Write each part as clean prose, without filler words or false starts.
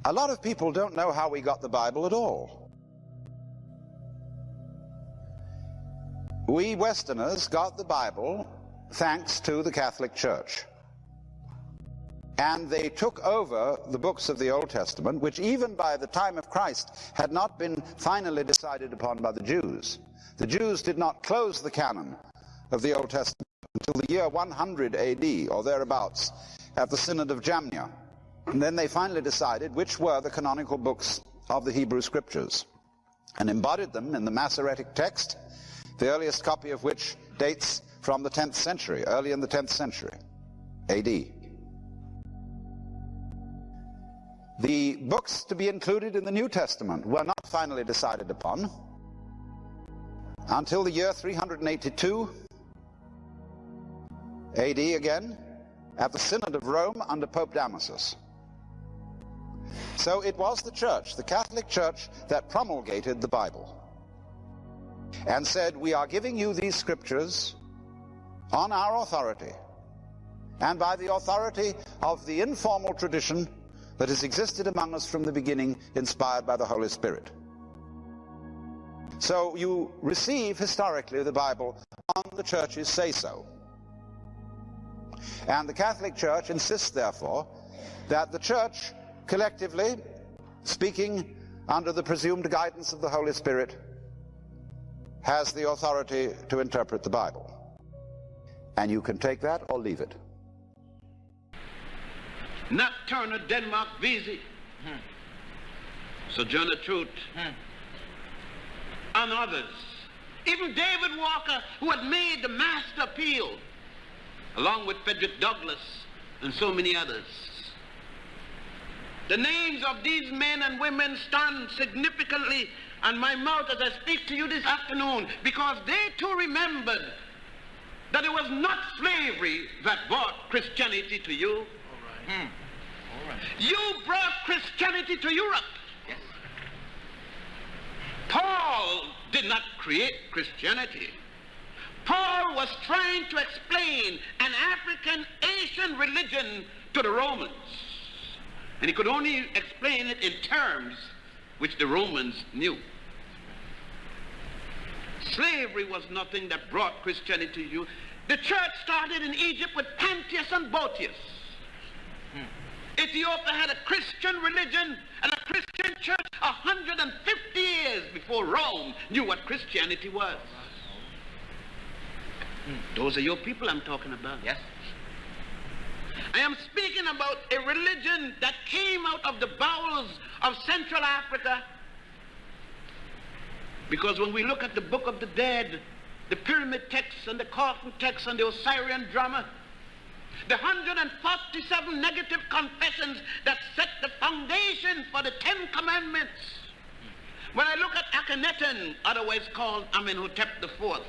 A lot of people don't know how we got the Bible at all. We Westerners got the Bible thanks to the Catholic Church. And they took over the books of the Old Testament, which even by the time of Christ had not been finally decided upon by the Jews. The Jews did not close the canon of the Old Testament until the year 100 AD, or thereabouts, at the Synod of Jamnia. And then they finally decided which were the canonical books of the Hebrew Scriptures, and embodied them in the Masoretic text, the earliest copy of which dates from the 10th century, early in the 10th century AD. The books to be included in the New Testament were not finally decided upon until the year 382 AD again, at the Synod of Rome under Pope Damasus. So it was the Church, the Catholic Church, that promulgated the Bible and said, we are giving you these scriptures on our authority and by the authority of the informal tradition that has existed among us from the beginning, inspired by the Holy Spirit. So you receive historically the Bible on the Church's say-so. And the Catholic Church insists, therefore, that the Church collectively, speaking under the presumed guidance of the Holy Spirit, has the authority to interpret the Bible. And you can take that or leave it. Nat Turner, Denmark, Vesey, Sojourner Truth, and others. Even David Walker, who had made the master appeal, along with Frederick Douglass and so many others. The names of these men and women stand significantly on my mouth as I speak to you this afternoon, because they too remembered that it was not slavery that brought Christianity to you. All right. All right. You brought Christianity to Europe. Yes. Paul did not create Christianity. Paul was trying to explain an African Asian religion to the Romans. And he could only explain it in terms which the Romans knew. Slavery was nothing that brought Christianity to you. The church started in Egypt with Pantius and Boetius. Ethiopia had a Christian religion and a Christian church 150 years before Rome knew what Christianity was. Those are your people I'm talking about. Yes. I am speaking about a religion that came out of the bowels of Central Africa. Because when we look at the Book of the Dead, the Pyramid texts and the Carton texts and the Osirian drama, the 147 negative confessions that set the foundation for the 10 Commandments. When I look at Akhenaten, otherwise called Amenhotep IV,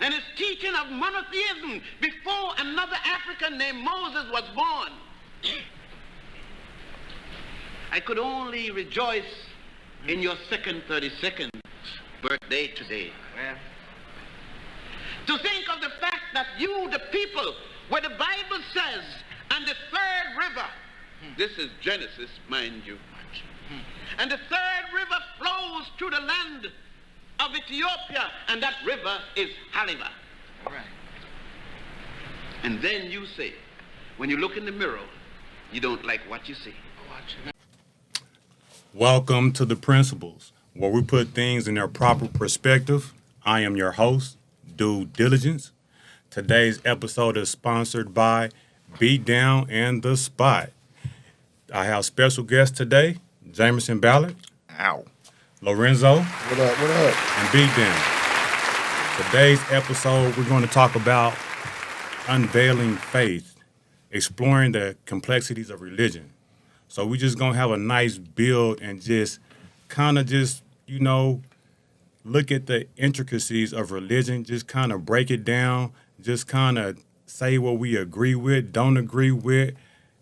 and his teaching of monotheism before another African named Moses was born, I could only rejoice in your second 32nd birthday today. Well, To think of the fact that you, the people, where the Bible says, and the third river, this is Genesis, mind you, and the third river flows through the land of Ethiopia, and that river is Haliva. all right. And then you say, when you look in the mirror, you don't like what you see. Watch. Welcome to The Principles, where we put things in their proper perspective. I am your host, Due Diligence. Today's episode is sponsored by Beat Down and The Spot. I have special guests today, Jameson Ballard. Ow. Lorenzo. What up, what up? And Beat Down. Today's episode, we're going to talk about unveiling faith, exploring the complexities of religion. So we're just going to have a nice build and just kind of just, look at the intricacies of religion, just kind of break it down, just kind of say what we agree with, don't agree with.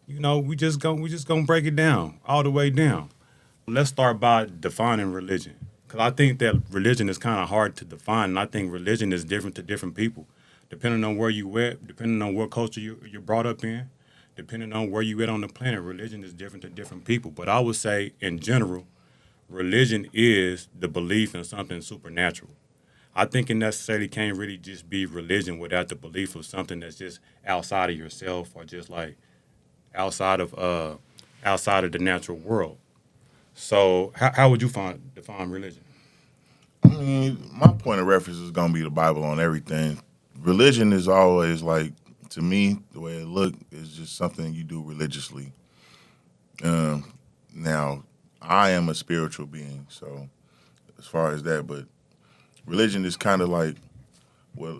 We just gonna break it down, all the way down. Let's start by defining religion, because I think that religion is kind of hard to define, and I think religion is different to different people, depending on where you at, depending on what culture you're brought up in, depending on where you at on the planet, religion is different to different people. But I would say, in general, religion is the belief in something supernatural. I think it necessarily can't really just be religion without the belief of something that's just outside of yourself or just like outside of the natural world. So how would you define religion? I mean, my point of reference is gonna be the Bible on everything. Religion is always like, to me, the way it look is just something you do religiously. Now, I am a spiritual being, so as far as that, but religion is kind of like what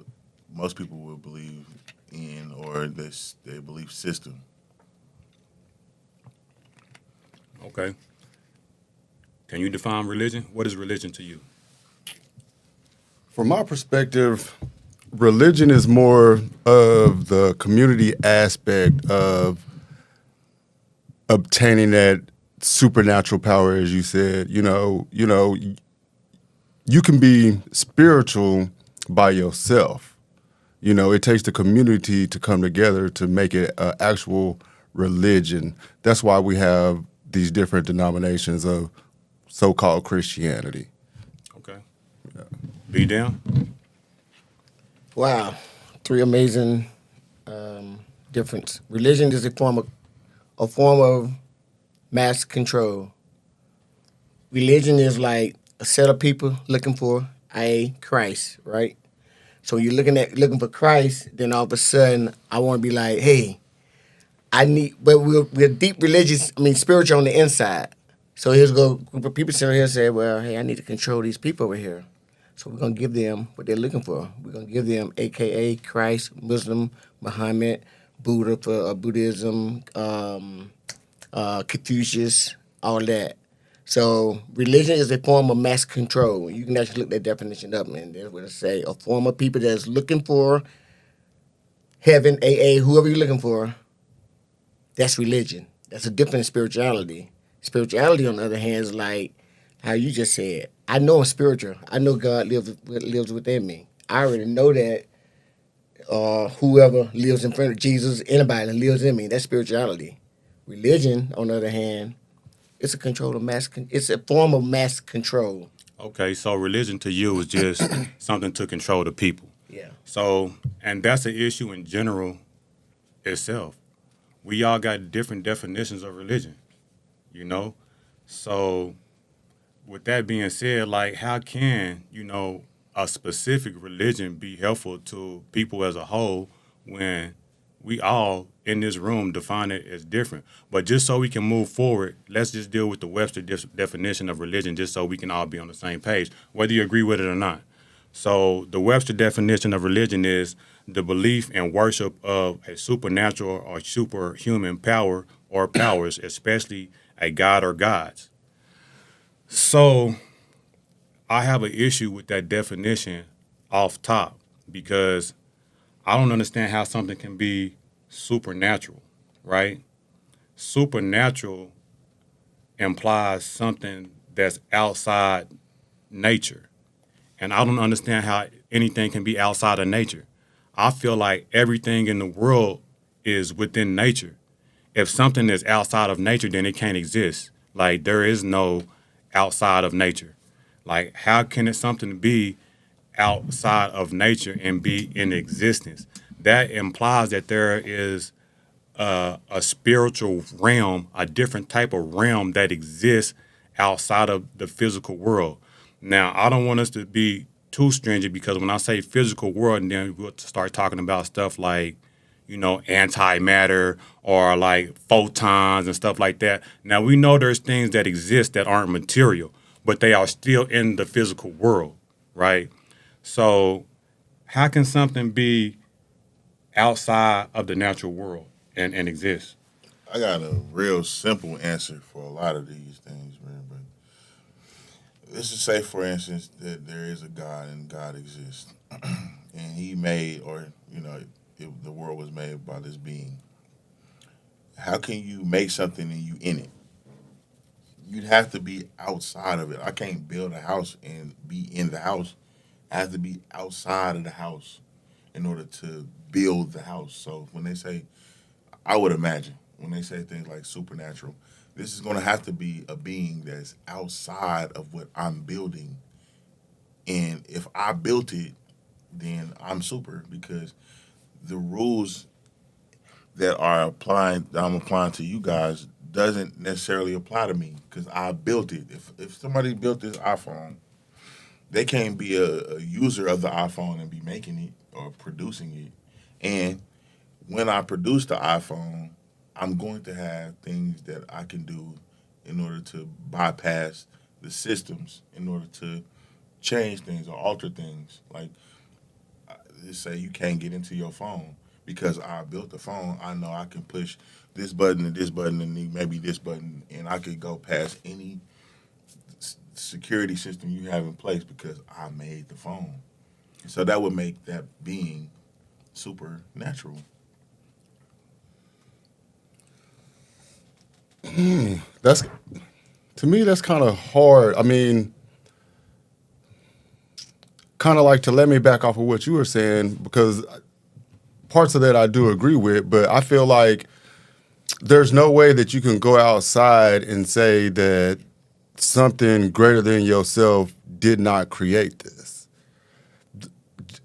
most people would believe in, or their belief system. Okay. Can you define religion? What is religion to you? From my perspective, religion is more of the community aspect of obtaining that supernatural power, as you said. You can be spiritual by yourself. It takes the community to come together to make it an actual religion. That's why we have these different denominations of so-called Christianity. Okay. Be down. Wow, three amazing difference. Religion is a form of mass control. Religion is like a set of people looking for a Christ, right? So you're looking for Christ, then all of a sudden I want to be like, hey, but we're deep religious, spiritual on the inside. So here's a group of people sitting here and say, well, hey, I need to control these people over here. So we're going to give them what they're looking for. We're going to give them AKA Christ, Muslim, Muhammad, Buddha for Buddhism, Confucius, all that. So religion is a form of mass control. You can actually look that definition up, man. That's what it say. A form of people that's looking for heaven, AA, whoever you're looking for, that's religion. That's a different spirituality. Spirituality, on the other hand, is like how you just said. I know I'm spiritual. I know God lives within me. I already know that whoever lives in front of Jesus, anybody that lives in me, that's spirituality. Religion, on the other hand, it's a form of mass control. Okay, so religion to you is just something to control the people. Yeah. So, and that's an issue in general itself. We all got different definitions of religion, So, with that being said, like, how can, a specific religion be helpful to people as a whole when we all in this room define it as different? But just so we can move forward, let's just deal with the Webster definition of religion just so we can all be on the same page, whether you agree with it or not. So the Webster definition of religion is the belief and worship of a supernatural or superhuman power or powers, especially a god or gods. So I have an issue with that definition off top because I don't understand how something can be supernatural, right? Supernatural implies something that's outside nature. And I don't understand how anything can be outside of nature. I feel like everything in the world is within nature. If something is outside of nature, then it can't exist. Like, there is no outside of nature. Like, how can something be outside of nature and be in existence? That implies that there is a spiritual realm, a different type of realm that exists outside of the physical world. Now, I don't want us to be too stringent because when I say physical world, and then we'll start talking about stuff like, antimatter or like photons and stuff like that. Now, we know there's things that exist that aren't material, but they are still in the physical world, right? So how can something be outside of the natural world and exist? I got a real simple answer for a lot of these things, man. But let's just say, for instance, that there is a God and God exists, and He made, or the world was made by this being. How can you make something and you in it? You'd have to be outside of it. I can't build a house and be in the house. I have to be outside of the house in order to build the house. So when they say I would imagine when they say things like supernatural, this is going to have to be a being that's outside of what I'm building. And if I built it, then I'm super, because the rules that I'm applying to you guys doesn't necessarily apply to me because I built it. If somebody built this iPhone, they can't be a user of the iPhone and be making it or producing it. And when I produce the iPhone, I'm going to have things that I can do in order to bypass the systems, in order to change things or alter things. Like, just say you can't get into your phone because I built the phone. I know I can push this button and this button and maybe this button, and I could go past any security system you have in place because I made the phone. So that would make that being supernatural. That's, to me, that's kind of hard. I mean, kind of like to let me back off of what you were saying, because parts of that I do agree with, but I feel like there's no way that you can go outside and say that something greater than yourself did not create this.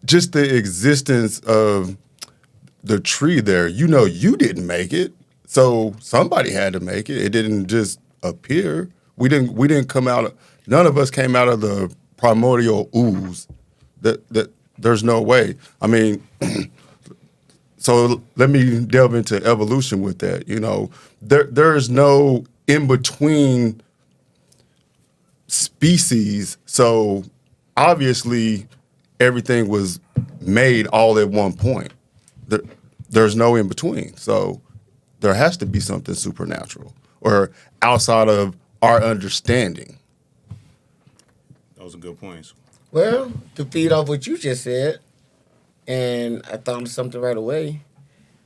Just the existence of the tree there, you know, you didn't make it, so somebody had to make it. It didn't just appear. We didn't come out. None of us came out of the primordial ooze. That there's no way. I mean, so let me delve into evolution with that. You know, there is no in between species. So obviously, everything was made all at one point. There's no in between. So there has to be something supernatural or outside of our understanding. Those are good points. Well, to feed off what you just said, and I thought of something right away.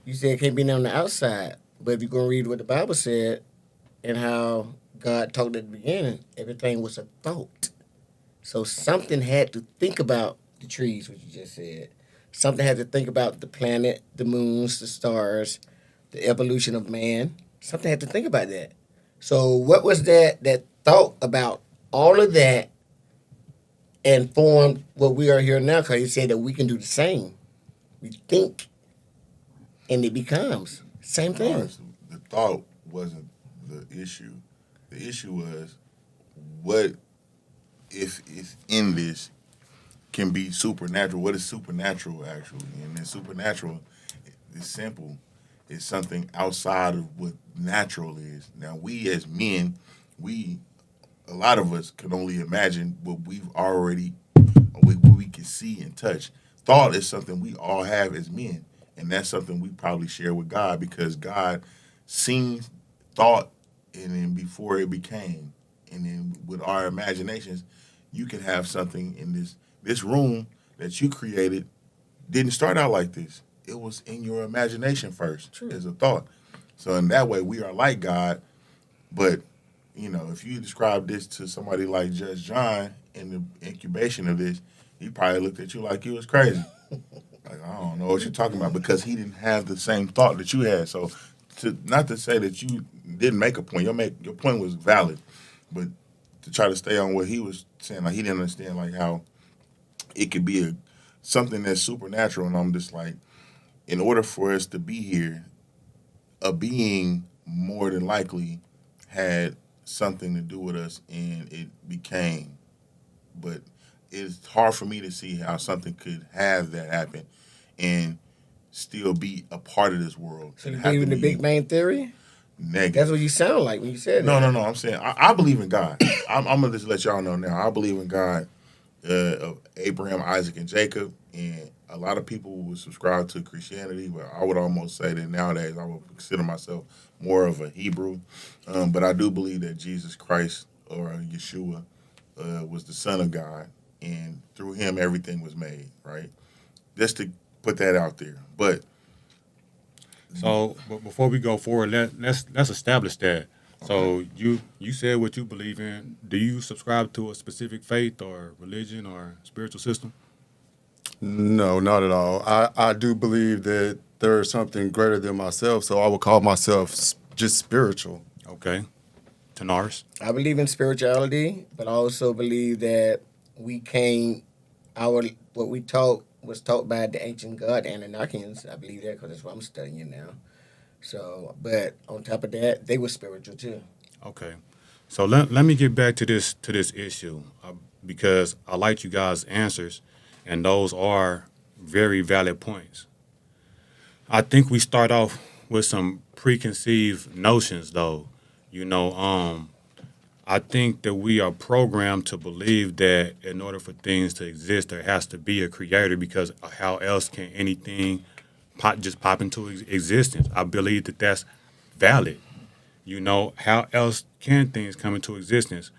You said it can't be on the outside, but if you're going to read what the Bible said and how God talked at the beginning, everything was a thought. So something had to think about the trees, what you just said. Something had to think about the planet, the moons, the stars, the evolution of man. Something had to think about that. So what was that thought about all of that and formed what we are here now? Because he said that we can do the same. We think, and it becomes same thing. The thought wasn't the issue. The issue was, what if it's in this can be supernatural? What is supernatural actually? And then supernatural is simple. It's something outside of what natural is. Now we as men, a lot of us can only imagine what we've already, what we can see and touch. Thought is something we all have as men, and that's something we probably share with God because God seen thought, and then before it became, and then with our imaginations, you can have something in this room that you created didn't start out like this. It was in your imagination first. True. As a thought. So in that way, we are like God, but you know, if you describe this to somebody like Judge John in the incubation of this, he probably looked at you like you was crazy. Like, I don't know what you're talking about, because he didn't have the same thought that you had. So, not to say that you didn't make a point. Your point was valid, but to try to stay on what he was saying, like he didn't understand like how it could be something that's supernatural. And I'm just like, in order for us to be here, a being more than likely had something to do with us, and it became. But it's hard for me to see how something could have that happen and still be a part of this world. So you believe in the Big Bang Theory? Negative. That's what you sound like when you said No. that. I'm saying I believe in God. I'm gonna just let y'all know now. I believe in God of Abraham, Isaac, and Jacob. And a lot of people would subscribe to Christianity, but I would almost say that nowadays I would consider myself more of a Hebrew. But I do believe that Jesus Christ, or Yeshua, was the Son of God, and through him everything was made, right? Just to put that out there. But before we go forward, let's establish that. So you said what you believe in. Do you subscribe to a specific faith or religion or spiritual system? No, not at all. I do believe that there is something greater than myself, so I would call myself just spiritual. Okay. Tanaris? I believe in spirituality, but I also believe that we came, what we taught was taught by the ancient god Anunnakians. I believe that because that's what I'm studying now. So, but on top of that, they were spiritual too. Okay. So let me get back to this issue because I like you guys' answers, and those are very valid points. I think we start off with some preconceived notions, though. I think that we are programmed to believe that in order for things to exist, there has to be a creator because how else can anything just pop into existence? I believe that that's valid. How else can things come into existence?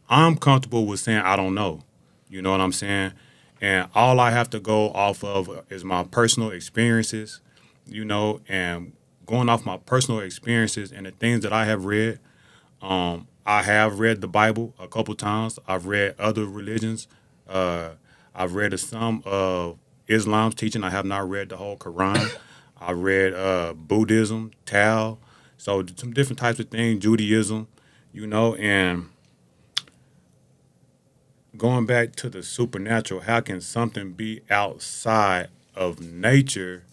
I'm comfortable with saying I don't know. You know what I'm saying? And all I have to go off of is my personal experiences, and going off my personal experiences and the things that I have read. I have read the Bible a couple times. I've read other religions. I've read some of Islam's teaching. I have not read the whole Quran. I read Buddhism, Tao, so some different types of things, Judaism, and going back to the supernatural, how can something be outside of nature?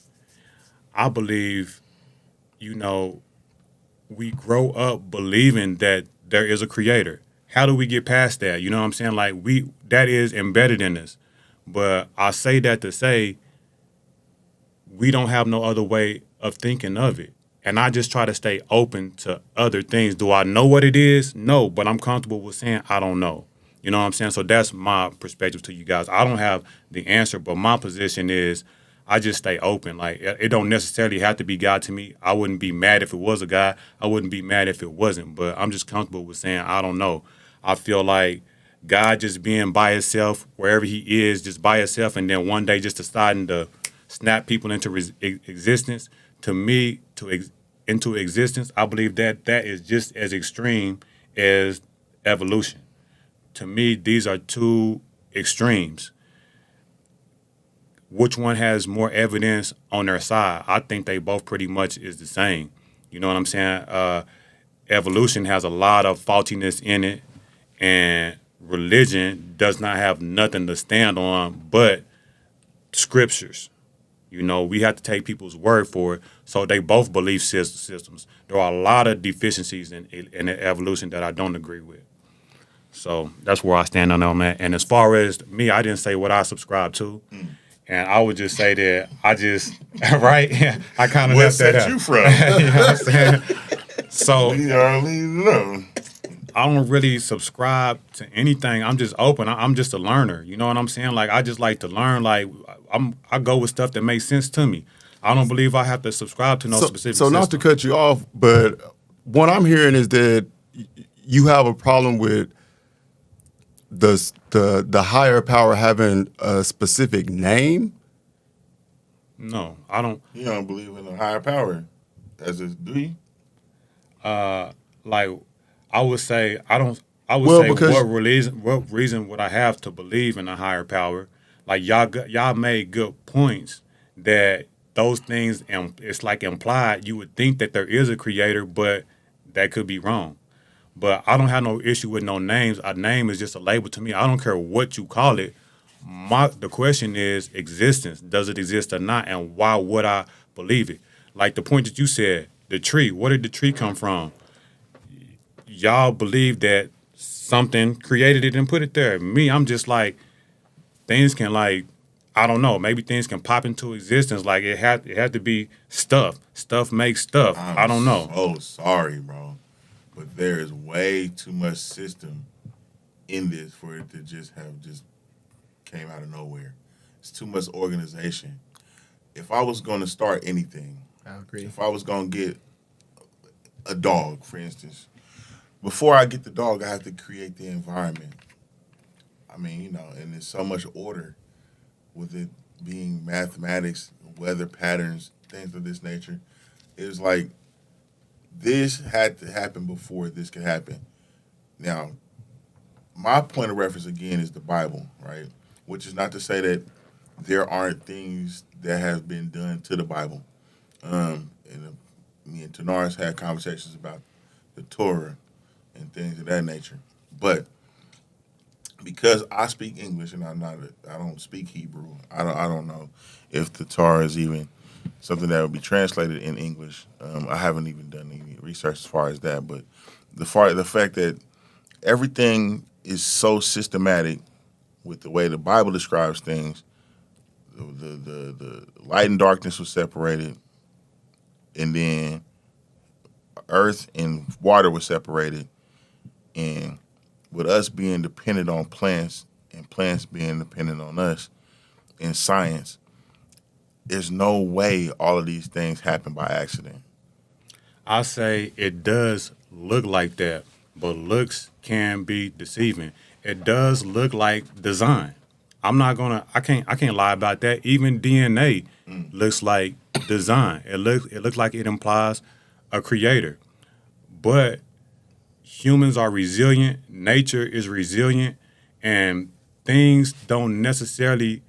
I believe, we grow up believing that there is a creator. How do we get past that? You know what I'm saying? Like that is embedded in us. But I say that to say we don't have no other way of thinking of it. And I just try to stay open to other things. Do I know what it is? No, but I'm comfortable with saying I don't know. You know what I'm saying? So that's my perspective to you guys. I don't have the answer, but my position is I just stay open. Like, it don't necessarily have to be God to me. I wouldn't be mad if it was a God. I wouldn't be mad if it wasn't. But I'm just comfortable with saying I don't know. I feel like God just being by himself, wherever he is, just by himself, and then one day just deciding to snap people into existence, to me, into existence, I believe that is just as extreme as evolution. To me, these are two extremes. Which one has more evidence on their side? I think they both pretty much is the same. You know what I'm saying? Evolution has a lot of faultiness in it, and religion does not have nothing to stand on but scriptures. We have to take people's word for it. So they both believe systems. There are a lot of deficiencies in the evolution that I don't agree with. So that's where I stand on that. And as far as me, I didn't say what I subscribe to. And I would just say that I just, right? I kind of left that out. Where set you from? You know what I'm saying? So We already know. I don't really subscribe to anything. I'm just open. I'm just a learner. You know what I'm saying? Like, I just like to learn. Like, I go with stuff that makes sense to me. I don't believe I have to subscribe to no specific So system. not to cut you off, but what I'm hearing is that you have a problem with the higher power having a specific name. No, I don't. You don't believe in a higher power, do you? Like, I would say I don't. I would Well, say because- what reason would I have to believe in a higher power? Like, y'all made good points that those things, it's like implied. You would think that there is a creator, but that could be wrong. But I don't have no issue with no names. A name is just a label to me. I don't care what you call it. The question is existence. Does it exist or not? And why would I believe it? Like the point that you said, the tree. Where did the tree come from? Y'all believe that something created it and put it there. Me, I'm just like, things can, like, I don't know. Maybe things can pop into existence. Like, it had to be stuff. Stuff makes stuff. I don't know. Oh, sorry, bro. But there is way too much system in this for it to just came out of nowhere. It's too much organization. If I was going to start anything, I agree. if I was going to get a dog, for instance, before I get the dog, I have to create the environment. I mean, and there's so much order with it being mathematics, weather patterns, things of this nature. It's like this had to happen before this could happen. Now, my point of reference again is the Bible, right? Which is not to say that there aren't things that have been done to the Bible. Me and Tanaris had conversations about the Torah and things of that nature. But because I speak English and I don't speak Hebrew, I don't know if the Torah is even something that would be translated in English. I haven't even done any research as far as that. But the fact that everything is so systematic with the way the Bible describes things, the light and darkness was separated, and then earth and water was separated, and with us being dependent on plants and plants being dependent on us in science, there's no way all of these things happen by accident. I say it does look like that, but looks can be deceiving. It does look like design. I can't lie about that. Even DNA looks like design. It looks like it implies a creator. But humans are resilient, nature is resilient, and things don't necessarily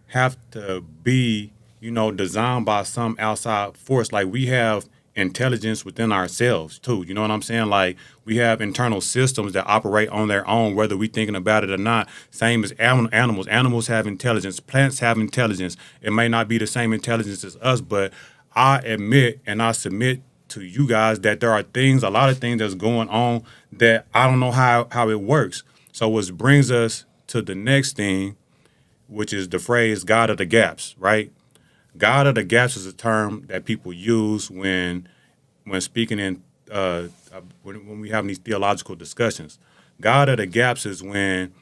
have to be, designed by some outside force. Like, we have intelligence within ourselves too. You know what I'm saying? Like, we have internal systems that operate on their own, whether we're thinking about it or not. Same as animals. Animals have intelligence. Plants have intelligence. It may not be the same intelligence as us, but I admit and I submit to you guys that there are a lot of things that's going on that I don't know how it works. So what brings us to the next thing, which is the phrase God of the gaps, right? God of the gaps is a term that people use when speaking in when we have these theological discussions. God of the gaps is when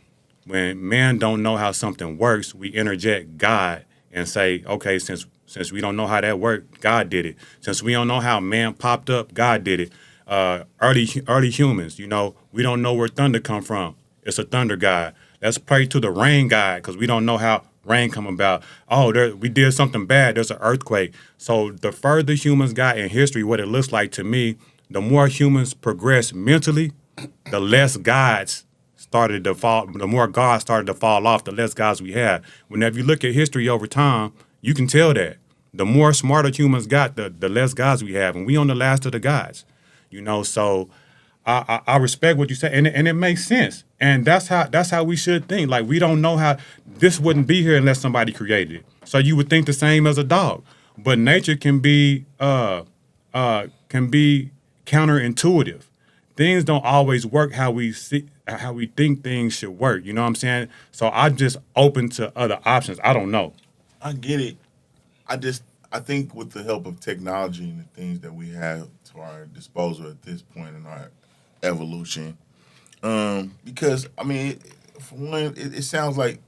man don't know how something works, we interject God and say, okay, since we don't know how that worked, God did it. Since we don't know how man popped up, God did it. Early humans, we don't know where thunder come from. It's a thunder god. Let's pray to the rain god because we don't know how rain come about. Oh, we did something bad. There's an earthquake. So the further humans got in history, what it looks like to me, the more humans progress mentally, the less gods started to fall. The more gods started to fall off, the less gods we have. Whenever you look at history over time, you can tell that the more smarter humans got, the less gods we have, and we on the last of the gods. So I respect what you say, and it makes sense, and that's how we should think. Like, we don't know how this wouldn't be here unless somebody created it. So you would think the same as a dog, but nature can be counterintuitive. Things don't always work how we think things should work. You know what I'm saying? So I'm just open to other options. I don't know. I get it. I think with the help of technology and the things that we have to our disposal at this point in our evolution, because for one, it sounds like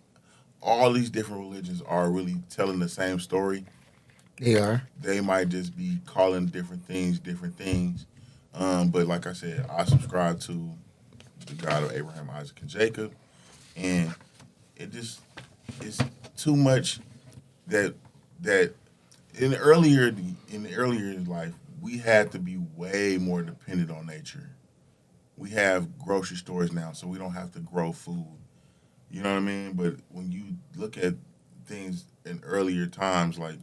all these different religions are really telling the same story. They are. They might just be calling different things. But like I said, I subscribe to the God of Abraham, Isaac, and Jacob, and it's too much that in the earlier life, we had to be way more dependent on nature. We have grocery stores now, so we don't have to grow food. You know what I mean? But when you look at things in earlier times, like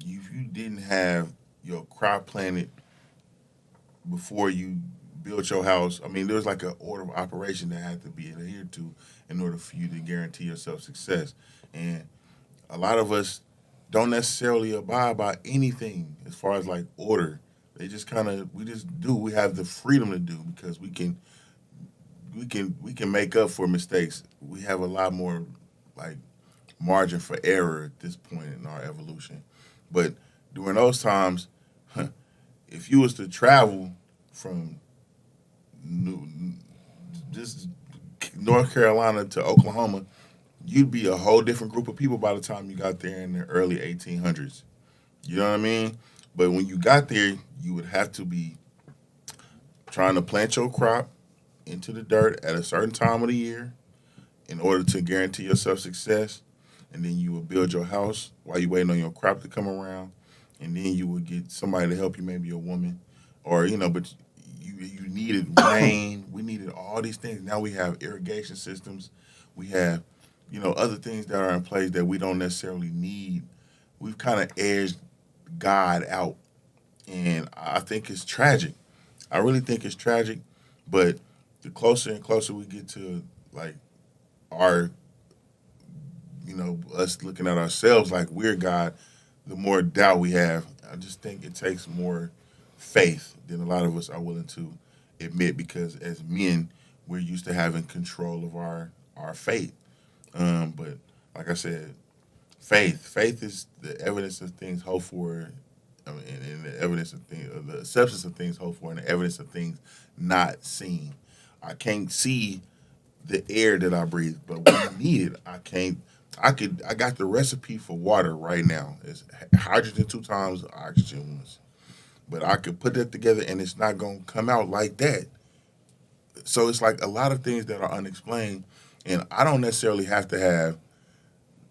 you didn't have your crop planted before you built your house. There was like an order of operation that had to be adhered to in order for you to guarantee yourself success. And a lot of us don't necessarily abide by anything as far as like order. They just we just do. We have the freedom to do because we can make up for mistakes. We have a lot more like margin for error at this point in our evolution. But during those times, if you was to travel from just North Carolina to Oklahoma, you'd be a whole different group of people by the time you got there in the early 1800s. You know what I mean? But when you got there, you would have to be trying to plant your crop into the dirt at a certain time of the year in order to guarantee yourself success. And then you would build your house while you're waiting on your crop to come around. And then you would get somebody to help you, maybe a woman. Or, but you needed rain. We needed all these things. Now we have irrigation systems. We have other things that are in place that we don't necessarily need. We've kind of edged God out, and I think it's tragic. I really think it's tragic, but the closer and closer we get to like our, us looking at ourselves like we're God, the more doubt we have. I just think it takes more faith than a lot of us are willing to admit, because as men, we're used to having control of our fate. But like I said, faith is the evidence of things hoped for, and the evidence of things, the substance of things hoped for, and the evidence of things not seen. I can't see the air that I breathe, but when I need it, I got the recipe for water right now. It's hydrogen 2 times, oxygen once. But I could put that together and it's not going to come out like that. So it's like a lot of things that are unexplained, and I don't necessarily have to have,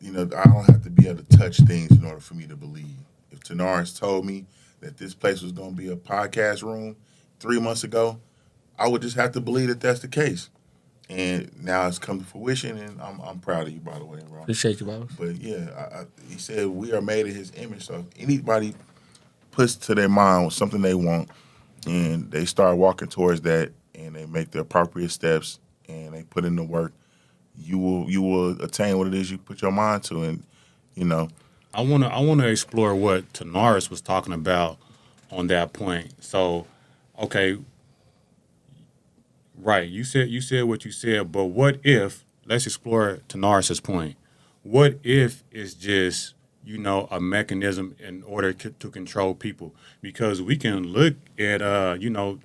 I don't have to be able to touch things in order for me to believe. If Tanaris told me that this place was going to be a podcast room 3 months ago, I would just have to believe that that's the case. And now it's come to fruition, and I'm proud of you, by the way, bro. Appreciate you, boss. But yeah, he said we are made in his image. So if anybody puts to their mind something they want, and they start walking towards that, and they make the appropriate steps, and they put in the work, you will attain what it is you put your mind to. And I wanna explore what Tanaris was talking about on that point. So, okay, right? You said what you said, but what if? Let's explore Tanaris's point. What if it's just a mechanism in order to control people? Because we can look at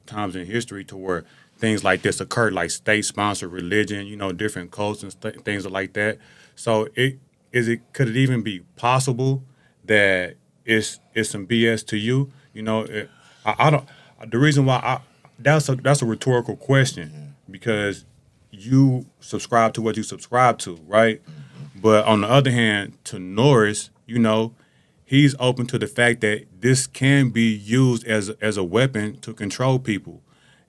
times in history to where things like this occurred, like state-sponsored religion, different cults and things like that. So could it even be possible that it's some BS to you? I don't. The reason why that's a rhetorical question, because you subscribe to what you subscribe to, right? But on the other hand, to Norris, he's open to the fact that this can be used as a weapon to control people.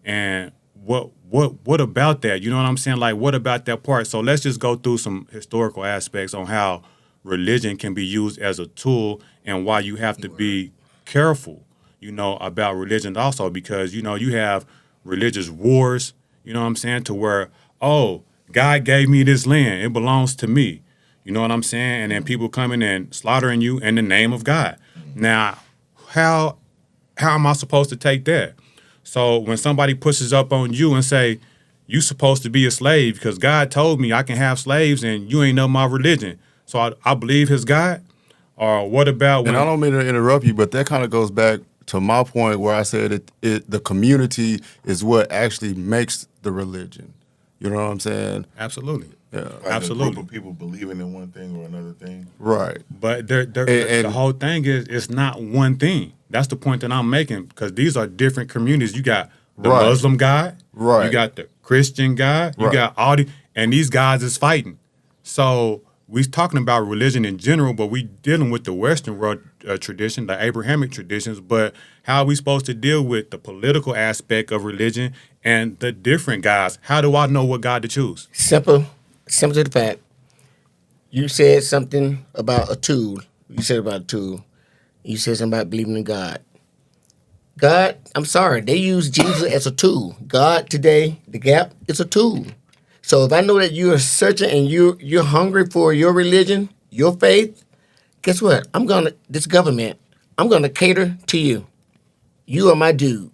And what about that? You know what I'm saying? Like, what about that part? So let's just go through some historical aspects on how religion can be used as a tool, and why you have to be careful, about religion also, because, you have religious wars, you know what I'm saying, to where, oh, God gave me this land, it belongs to me. You know what I'm saying? And then people coming and slaughtering you in the name of God. Now, how am I supposed to take that? So when somebody pushes up on you and say, you supposed to be a slave because God told me I can have slaves and you ain't know my religion, so I believe his God? Or what about when... And I don't mean to interrupt you, but that kind of goes back to my point where I said the community is what actually makes the religion. You know what I'm saying? Absolutely. Yeah, like absolutely. A group of people believing in one thing or another thing. right. But the whole thing is, it's not one thing. That's the point that I'm making, because these are different communities. You got the Right. Muslim God, Right. you got the Christian God, you Right. got all and these guys is fighting. So we're talking about religion in general, but we dealing with the Western world tradition, the Abrahamic traditions. But how are we supposed to deal with the political aspect of religion and the different guys? How do I know what God to choose? Simple to the fact. You said something about a tool. You said about a tool. You said something about believing in God. God, I'm sorry, they use Jesus as a tool. God today, the Gap, is a tool. So if I know that you're searching and you're hungry for your religion, your faith, guess what? This government, I'm gonna cater to you. You are my dude.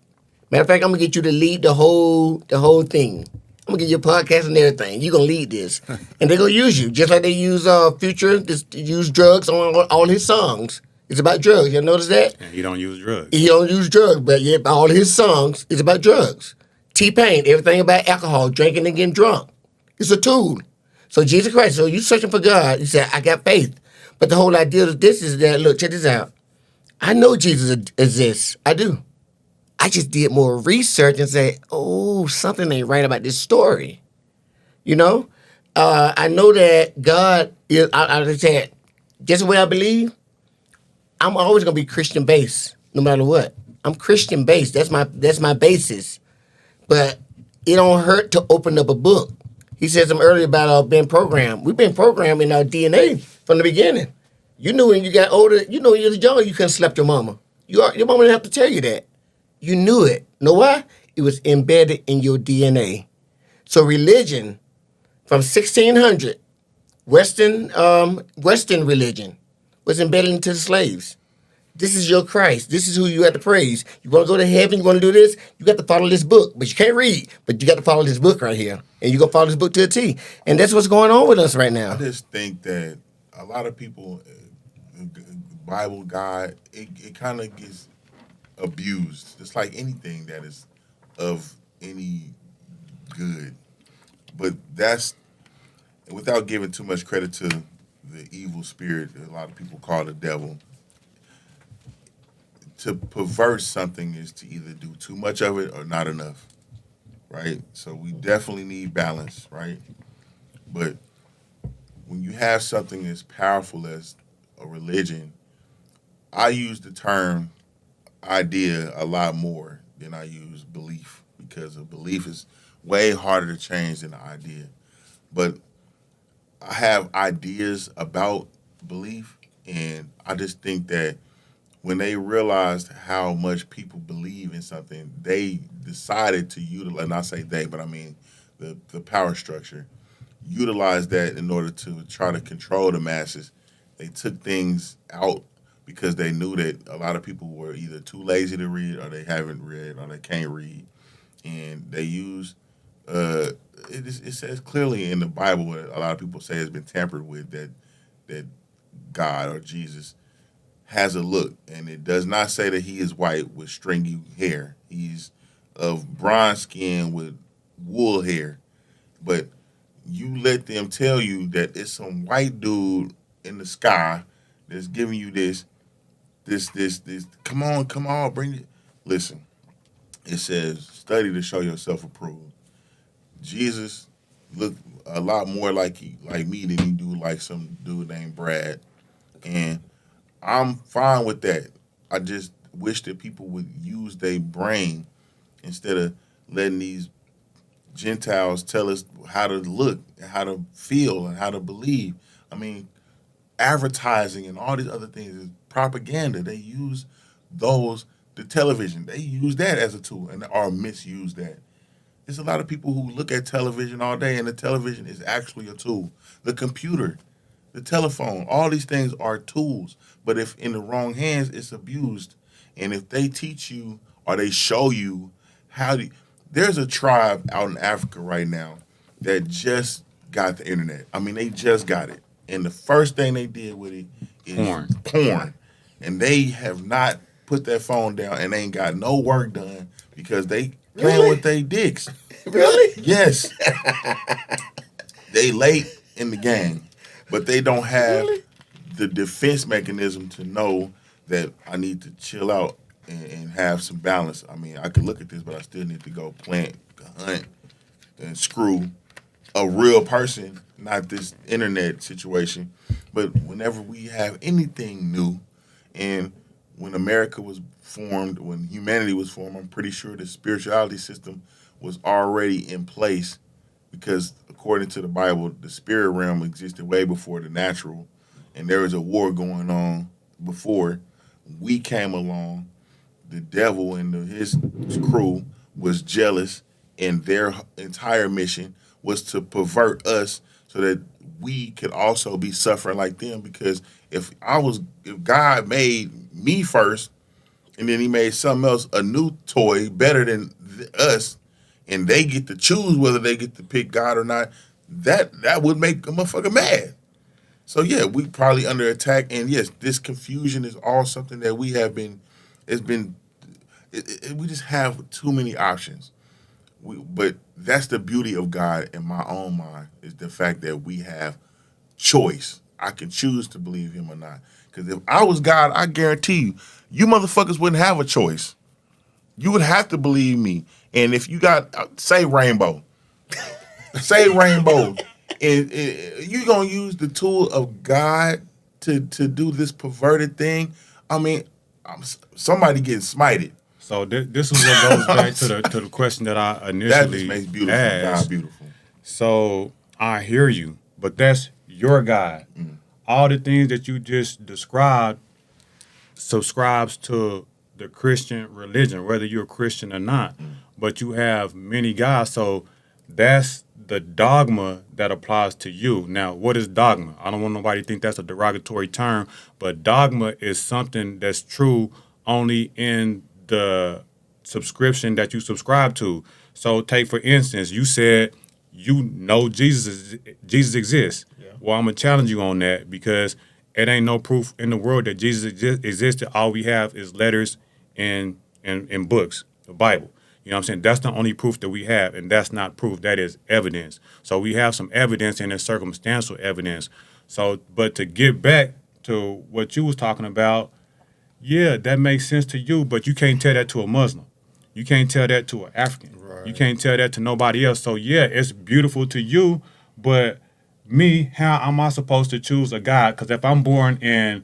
Matter of fact, I'm gonna get you to lead the whole thing. I'm gonna get your podcast and everything. You're gonna lead this, and they're gonna use you just like they use Future. Just use drugs on all his songs. It's about drugs. You notice that? And he don't use drugs. He don't use drugs, but yeah, all his songs is about drugs. T-Pain, everything about alcohol, drinking and getting drunk. It's a tool. So Jesus Christ, so you searching for God. You said, I got faith. But the whole idea of this is that, look, check this out. I know Jesus exists. I do. I just did more research and say, oh, something ain't right about this story. I know that God is, I said, just the way I believe, I'm always gonna be Christian based, no matter what. I'm Christian based. That's my basis. But it don't hurt to open up a book. He said something earlier about being programmed. We've been programmed in our DNA from the beginning. You knew when you got older, you know, you was young, you couldn't slept your mama. Your mama didn't have to tell you that. You knew it. Know why? It was embedded in your DNA. So religion from 1600, Western religion was embedded into the slaves. This is your Christ. This is who you have to praise. You want to go to heaven, you want to do this, you got to follow this book. But you can't read, but you got to follow this book right here. And you're going to follow this book to a T. And that's what's going on with us right now. I just think that a lot of people, Bible, God, it kind of gets abused. It's like anything that is of any good. But that's, without giving too much credit to the evil spirit that a lot of people call the devil, to pervert something is to either do too much of it or not enough, right? So we definitely need balance, right? But when you have something as powerful as a religion, I use the term idea a lot more than I use belief, because a belief is way harder to change than an idea. But I have ideas about belief, and I just think that when they realized how much people believe in something, they decided to utilize, and I say they, but I mean the power structure, utilize that in order to try to control the masses. They took things out because they knew that a lot of people were either too lazy to read, or they haven't read, or they can't read. And they use, it says clearly in the Bible, what a lot of people say has been tampered with, that God or Jesus has a look. And it does not say that he is white with stringy hair. He's of bronze skin with wool hair. But you let them tell you that it's some white dude in the sky that's giving you this, come on, bring it. Listen, it says, study to show yourself approved. Jesus looked a lot more like me than he do like some dude named Brad. And I'm fine with that. I just wish that people would use their brain instead of letting these Gentiles tell us how to look, and how to feel, and how to believe. I mean, advertising and all these other things is propaganda. They use the television, they use that as a tool or misuse that. There's a lot of people who look at television all day, and the television is actually a tool. The computer, the telephone, all these things are tools. But if in the wrong hands, it's abused. And if they teach you or they show you there's a tribe out in Africa right now that just got the internet. I mean, they just got it. And the first thing they did with it is porn. And they have not put that phone down, and they ain't got no work done because they playing with their dicks. Really? Yes. They late in the game, but they don't have the defense mechanism to know that I need to chill out and have some balance. I mean, I could look at this, but I still need to go plant, hunt, and screw a real person, not this internet situation. But whenever we have anything new, and when America was formed, when humanity was formed, I'm pretty sure the spirituality system was already in place, because according to the Bible, the spirit realm existed way before the natural, and there was a war going on before we came along. The devil and his crew was jealous, and their entire mission was to pervert us so that we could also be suffering like them. Because if God made me first, and then he made something else, a new toy better than us, and they get to choose whether they get to pick God or not, that would make a motherfucker mad. So yeah, we probably under attack, and yes, this confusion is all something that we just have too many options. But that's the beauty of God in my own mind, is the fact that we have choice. I can choose to believe him or not. Because if I was God, I guarantee you motherfuckers wouldn't have a choice. You would have to believe me. And if you got, say rainbow, and you're going to use the tool of God to do this perverted thing, I mean, somebody getting smited. So this is what goes back to the question that I initially that just makes beautiful asked. God beautiful. So I hear you, but that's your God. All the things that you just described subscribes to the Christian religion, whether you're a Christian or not. But you have many gods, so that's the dogma that applies to you. Now, what is dogma? I don't want nobody to think that's a derogatory term, but dogma is something that's true only in the subscription that you subscribe to. So take, for instance, you said you know Jesus exists. Yeah. Well, I'm going to challenge you on that because it ain't no proof in the world that Jesus existed. All we have is letters and books, the Bible. You know what I'm saying? That's the only proof that we have, and that's not proof. That is evidence. So we have some evidence and it's circumstantial evidence. So, but to get back to what you was talking about, yeah, that makes sense to you, but you can't tell that to a Muslim. You can't tell that to an African. Right. You can't tell that to nobody else. So, yeah, it's beautiful to you, but me, how am I supposed to choose a God? Because if I'm born in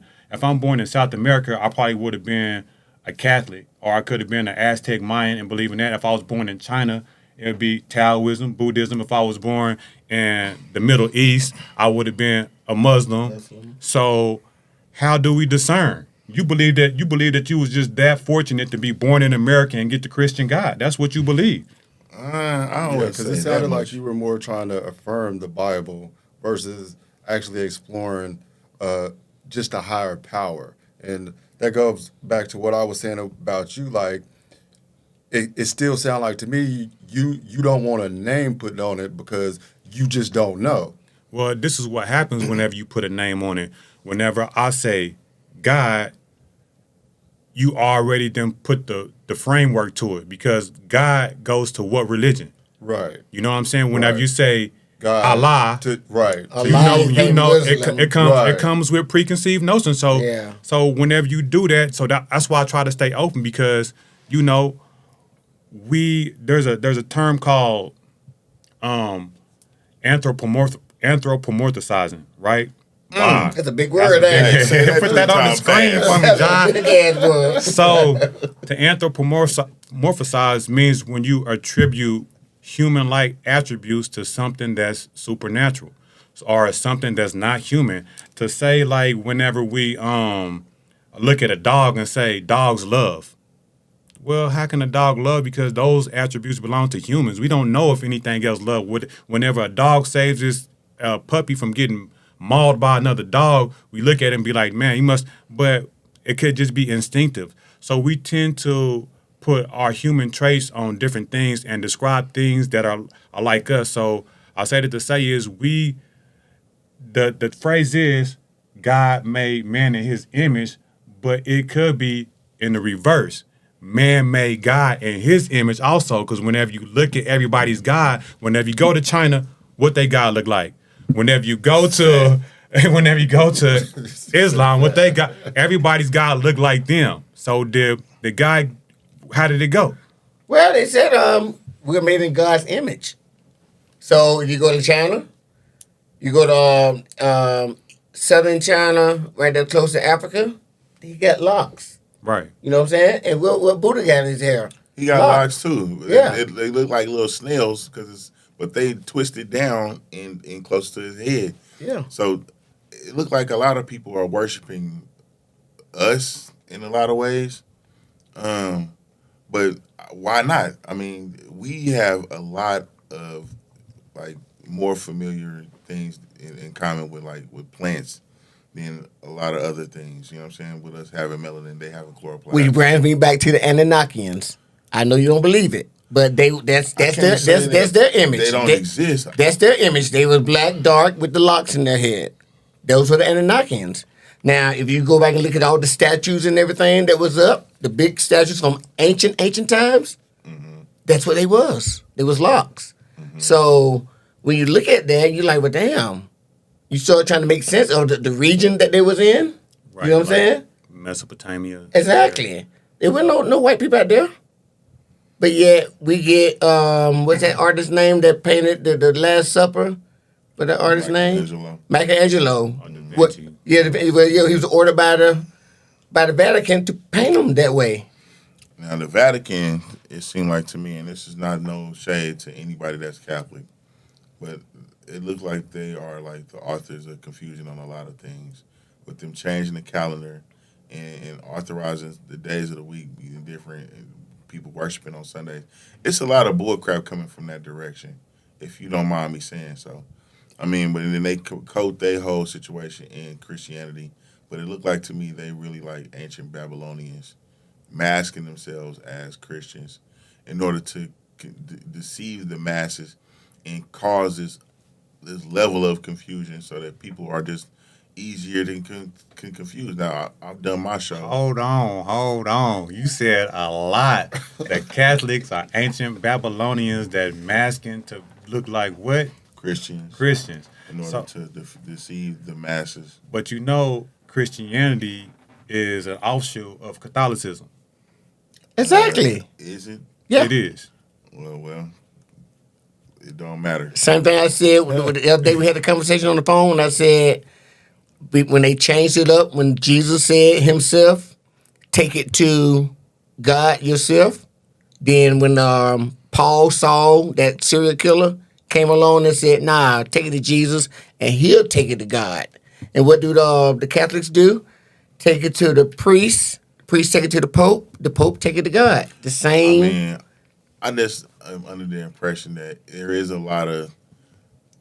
South America, I probably would have been a Catholic, or I could have been an Aztec Mayan and believe in that. If I was born in China, it would be Taoism, Buddhism. If I was born in the Middle East, I would have been a Muslim. So how do we discern? You believe that you was just that fortunate to be born in America and get the Christian God. That's what you believe. I don't Because it sounded like you were more trying to affirm the Bible versus actually exploring just a higher power. And that goes back to what I was saying about you. Like, it still sounds like to me you don't want a name put on it because you just don't know. Well, this is what happens whenever you put a name on it. Whenever I say God, you already then put the framework to it because God goes to what religion? Right. You know what I'm saying? Whenever you say God, Allah, Allah, it comes with preconceived notions. So so whenever you do that, so that's why I try to stay open because there's a term called anthropomorphizing, right? That's a big word, ain't it? Put that on the screen for me, John. So to anthropomorphize means when you attribute human-like attributes to something that's supernatural or something that's not human. To say, like, whenever we look at a dog and say dogs love, well, how can a dog love? Because those attributes belong to humans. We don't know if anything else love. Whenever a dog saves his puppy from getting mauled by another dog, we look at it and be like, man, you must, but it could just be instinctive. So we tend to put our human traits on different things and describe things that are like us. So I say that to say is the phrase is God made man in his image, but it could be in the reverse. Man made God in his image also, because whenever you look at everybody's God, whenever you go to China, what they God look like? Whenever you go to Islam, what they got, everybody's God look like them. So the guy, how did it go? Well, they said we're made in God's image. So if you go to China, you go to southern China, right there close to Africa, he got locks. Right. You know what I'm saying? And what Buddha got in his hair? He got locks too. Yeah. They look like little snails but they twisted down and close to his head. Yeah. So it looked like a lot of people are worshiping us in a lot of ways. But why not? I mean, we have a lot of like more familiar things in common with plants than a lot of other things. You know what I'm saying? With us having melanin, they have a chloroplast. Which brings me back to the Anunnakians. I know you don't believe it, but that's their image. They don't exist. That's their image. They were black, dark, with the locks in their head. Those were the Anunnakians. Now, if you go back and look at all the statues and everything that was up, the big statues from ancient times, that's what they was. They was locks. So when you look at that, you're like, well, damn. You start trying to make sense of the region that they was in. Right, you know what I'm saying? Mesopotamia. Exactly. There were no white people out there. But yet we get, what's that artist's name that painted the Last Supper? What's that artist's name? Michelangelo. He was ordered by the Vatican to paint them that way. Now, the Vatican, it seemed like to me, and this is not no shade to anybody that's Catholic, but it looks like they are like the authors of confusion on a lot of things, with them changing the calendar and authorizing the days of the week being different, and people worshiping on Sundays. It's a lot of bullcrap coming from that direction, if you don't mind me saying so. I mean, but then they coat their whole situation in Christianity, but it looked like to me they really like ancient Babylonians, masking themselves as Christians in order to deceive the masses and cause this level of confusion so that people are just easier to confuse. Now, I've done my show. Hold on. You said a lot. The Catholics are ancient Babylonians that masking to look like what? Christians. In order to deceive the masses. But you know, Christianity is an offshoot of Catholicism. Exactly. Is it? Yeah. It is. Well, it don't matter. Same thing I said the other day. We had a conversation on the phone. I said when they changed it up, when Jesus said himself, "Take it to God yourself." Then when Paul Saul, that serial killer, came along and said, "Nah, take it to Jesus, and He'll take it to God." And what do the Catholics do? Take it to the priest. The priest take it to the Pope. The Pope take it to God. The same. I mean, I just am under the impression that there is a lot of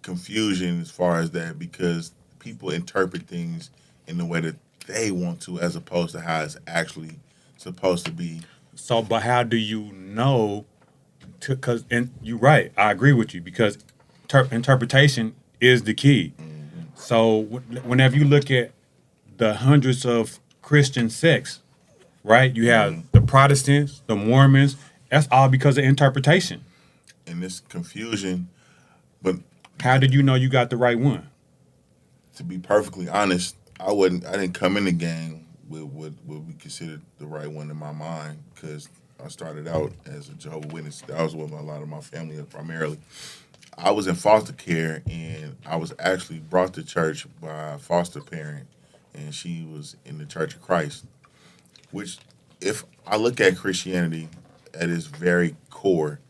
confusion as far as that, because people interpret things in the way that they want to, as opposed to how it's actually supposed to be. So, but how do you know? Because, and you're right, I agree with you, because interpretation is the key. Mm-hmm. So, whenever you look at the hundreds of Christian sects, right? You have the Protestants, the Mormons. That's all because of interpretation. And this confusion, but how did you know you got the right one? To be perfectly honest, I didn't come in the game with what we considered the right one in my mind, because I started out as a Jehovah's Witness. That was what a lot of my family is primarily. I was in foster care, and I was actually brought to church by a foster parent, and she was in the Church of Christ, which, if I look at Christianity at its very core,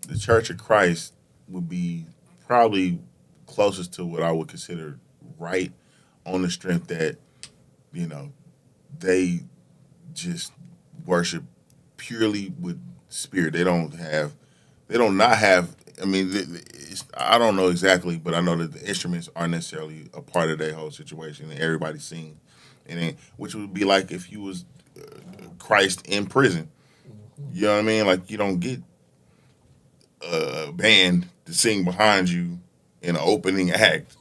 the Church of Christ would be probably closest to what I would consider right, on the strength that, you know, they just worship purely with spirit. They don't not have. I mean, I don't know exactly, but I know that the instruments aren't necessarily a part of their whole situation, and everybody sings, and then, which would be like if you was Christ in prison. You know what I mean? Like, you don't get a band to sing behind you in an opening act.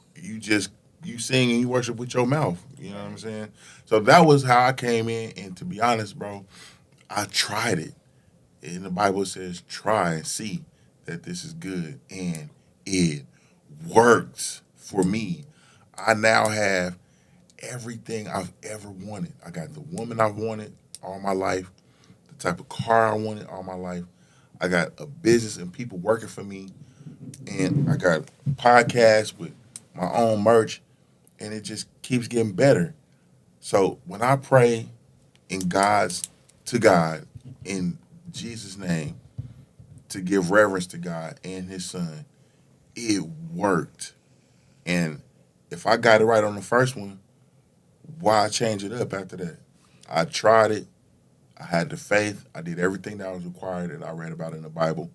You sing and you worship with your mouth. You know what I'm saying? So that was how I came in, and to be honest, bro, I tried it. And the Bible says, try and see that this is good. And it worked for me. I now have everything I've ever wanted. I got the woman I've wanted all my life, the type of car I wanted all my life. I got a business and people working for me. And I got podcasts with my own merch. And it just keeps getting better. So when I pray to God in Jesus' name, to give reverence to God and His Son, it worked. And if I got it right on the first one, why change it up after that? I tried it. I had the faith. I did everything that was required that I read about in the Bible,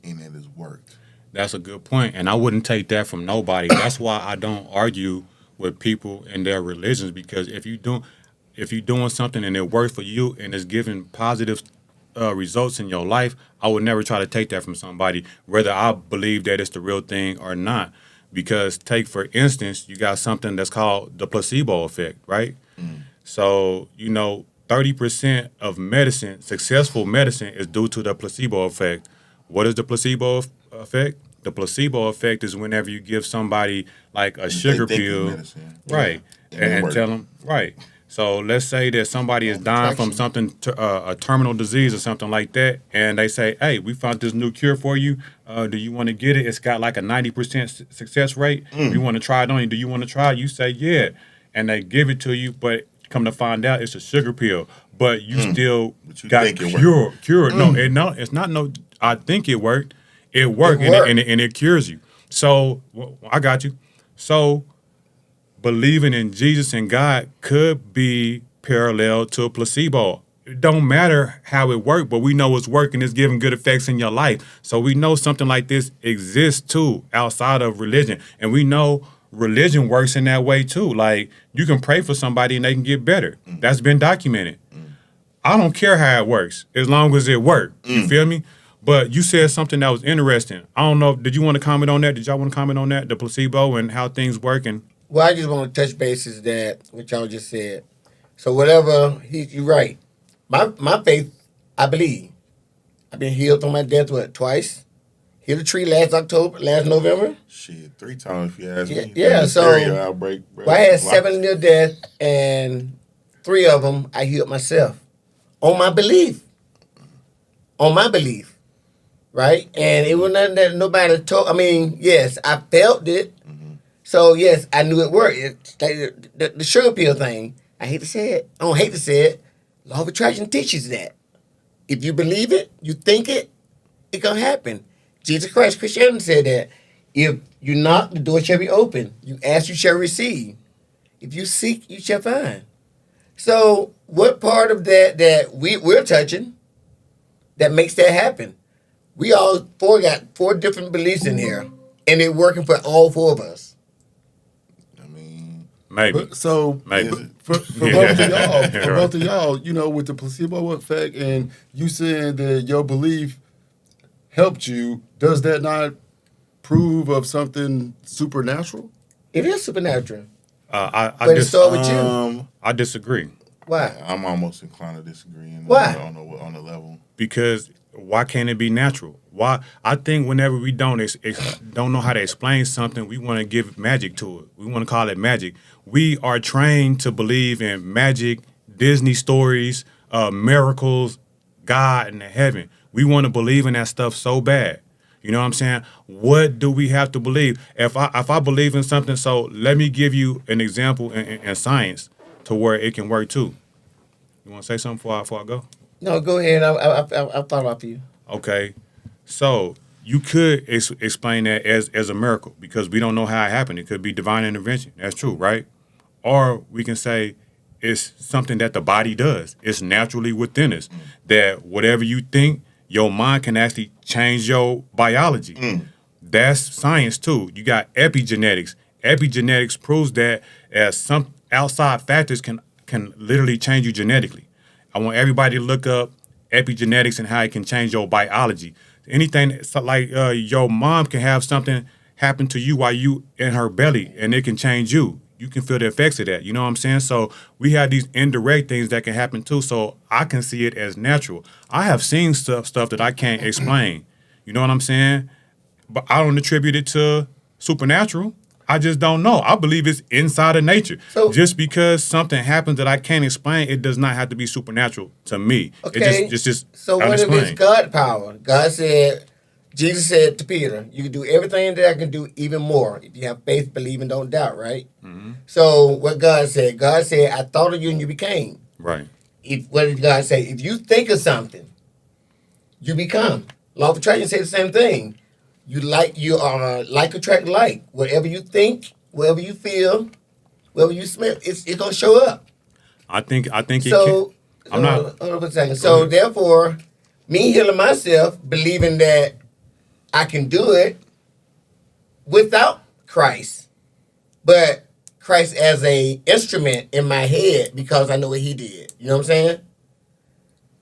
and it has worked. That's a good point, and I wouldn't take that from nobody. That's why I don't argue with people and their religions, because if you're doing something and it works for you and it's giving positive results in your life, I would never try to take that from somebody, whether I believe that it's the real thing or not. Because take, for instance, you got something that's called the placebo effect, right? So, 30% of medicine, successful medicine, is due to the placebo effect. What is the placebo effect? The placebo effect is whenever you give somebody like a sugar pill, right, and tell them, right. So let's say that somebody is dying from something, a terminal disease or something like that, and they say, hey, we found this new cure for you. Do you want to get it? It's got like a 90% success rate. You want to try it on you? Do you want to try it? You say, yeah. And they give it to you, but come to find out it's a sugar pill. But you still got cured. No, it's not. I think it worked. It worked, and it cures you. So I got you. So believing in Jesus and God could be parallel to a placebo. It don't matter how it worked, but we know it's working. It's giving good effects in your life. So we know something like this exists too outside of religion. And we know religion works in that way too. Like you can pray for somebody and they can get better. That's been documented. I don't care how it works as long as it worked. You feel me? But you said something that was interesting. I don't know. Did you want to comment on that? Did y'all want to comment on that? The placebo and how things work and Well, I just want to touch bases that what y'all just said. So whatever, you're right. My faith, I believe. I've been healed from my death, twice? Hit a tree last November. Shit, 3 times if you ask me. Yeah, so Malaria outbreak, bro. I had 7 near death, and 3 of them I healed myself on my belief. On my belief, right? And it was nothing that nobody told. I mean, yes, I felt it. So yes, I knew it worked. It's like the sugar pill thing. I hate to say it. I don't hate to say it. Law of attraction teaches that. If you believe it, you think it, it's gonna happen. Jesus Christ, Christianity said that. If you knock, the door shall be open. You ask, you shall receive. If you seek, you shall find. So what part of that we're touching that makes that happen? We all got 4 different beliefs in here, and they're working for all 4 of us. I mean, maybe. So Maybe. for both of y'all, you know, with the placebo effect, and you saying that your belief helped you, does that not prove of something supernatural? It is supernatural. I But it started with you. I disagree Why? I'm almost inclined to disagree. Why? On the level. because why can't it be natural? Why? I think whenever we don't know how to explain something, we want to give magic to it. We want to call it magic. We are trained to believe in magic, Disney stories, miracles, God, and the heaven. We want to believe in that stuff so bad. You know what I'm saying? What do we have to believe? If I believe in something, so let me give you an example in science to where it can work too. You want to say something before I go? No, go ahead. I thought about you. Okay, so you could explain that as a miracle because we don't know how it happened. It could be divine intervention. That's true, right? Or we can say it's something that the body does. It's naturally within us. That whatever you think, your mind can actually change your biology. That's science too. You got epigenetics. Epigenetics proves that as some outside factors can literally change you genetically. I want everybody to look up epigenetics and how it can change your biology. Anything like your mom can have something happen to you while you in her belly, and it can change you. You can feel the effects of that. You know what I'm saying? So we have these indirect things that can happen too. So I can see it as natural. I have seen stuff that I can't explain. You know what I'm saying? But I don't attribute it to supernatural. I just don't know. I believe it's inside of nature. So, just because something happens that I can't explain, it does not have to be supernatural to me. okay. It's just So what if unexplained. it's God power? Jesus said to Peter, you can do everything that I can do, even more. If you have faith, believe, and don't doubt, right? So what God said, I thought of you and you became. Right. What did God say? If you think of something, you become. Law of attraction says the same thing. You are like attract like. Whatever you think, whatever you feel, whatever you smell, it's gonna show up. I think it So can. I'm not. hold on a second. So therefore, me healing myself, believing that I can do it without Christ, but Christ as a instrument in my head because I know what He did. You know what I'm saying?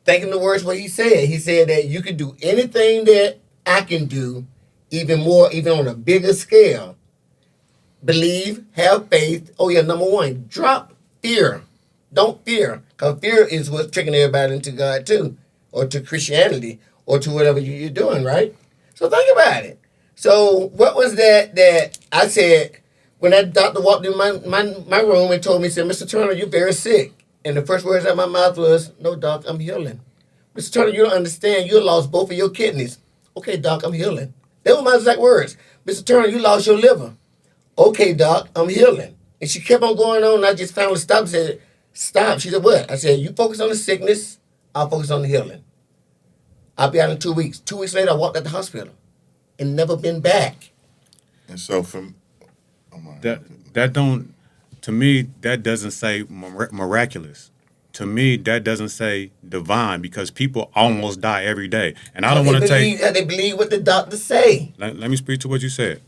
Thinking the words what He said. He said that you can do anything that I can do, even more, even on a bigger scale. Believe, have faith. Oh yeah, number 1, drop fear. Don't fear, because fear is what's tricking everybody into God too, or to Christianity, or to whatever you're doing, right? So think about it. So what was that I said when that doctor walked in my room and told me, said, Mr. Turner, you're very sick. And the first words out of my mouth was, no, doc, I'm healing. Mr. Turner, you don't understand. You lost both of your kidneys. Okay, doc, I'm healing. That were my exact words. Mr. Turner, you lost your liver. Okay, doc, I'm healing. And she kept on going on, and I just finally stopped and said, stop. She said, what? I said, you focus on the sickness, I'll focus on the healing. I'll be out in 2 weeks. 2 weeks later, I walked out the hospital and never been back. And so from that don't, to me, that doesn't say miraculous. To me, that doesn't say divine, because people almost die every day. And I don't want to take. They believe what the doctors say. Let me speak to what you said.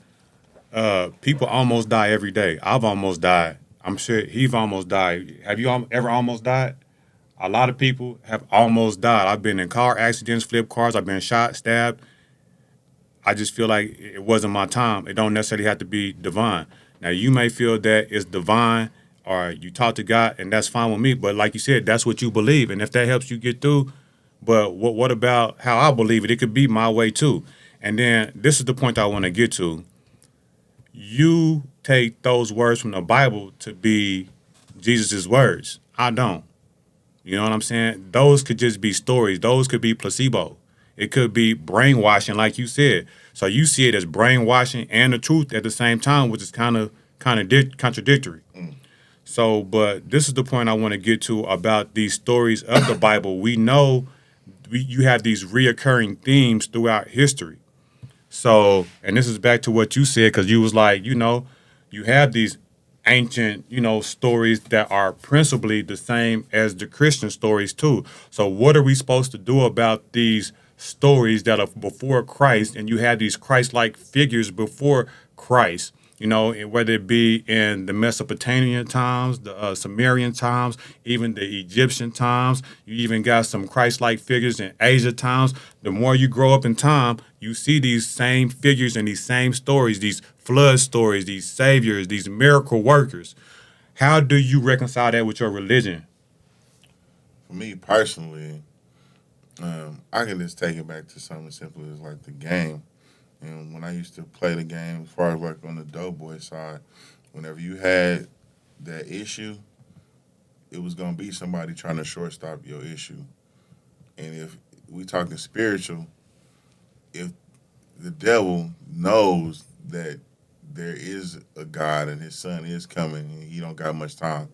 People almost die every day. I've almost died. I'm sure he's almost died. Have you ever almost died? A lot of people have almost died. I've been in car accidents, flipped cars. I've been shot, stabbed. I just feel like it wasn't my time. It don't necessarily have to be divine. Now, you may feel that it's divine or you talk to God, and that's fine with me. But like you said, that's what you believe. And if that helps you get through, but what about how I believe it? It could be my way too. And then this is the point I want to get to. You take those words from the Bible to be Jesus' words. I don't. You know what I'm saying? Those could just be stories. Those could be placebo. It could be brainwashing, like you said. So you see it as brainwashing and the truth at the same time, which is kind of contradictory. So, but this is the point I want to get to about these stories of the Bible. We know you have these reoccurring themes throughout history. So, and this is back to what you said, because you was like, you have these ancient, stories that are principally the same as the Christian stories too. So what are we supposed to do about these stories that are before Christ, and you have these Christ-like figures before Christ, whether it be in the Mesopotamian times, the Sumerian times, even the Egyptian times. You even got some Christ-like figures in Asia times. The more you grow up in time, you see these same figures and these same stories, these flood stories, these saviors, these miracle workers. How do you reconcile that with your religion? For me personally, I can just take it back to something as simple as like the game. And when I used to play the game, as far as like on the Doughboy side, whenever you had that issue, it was going to be somebody trying to shortstop your issue. And if we talking spiritual, if the devil knows that there is a God and his son is coming and he don't got much time,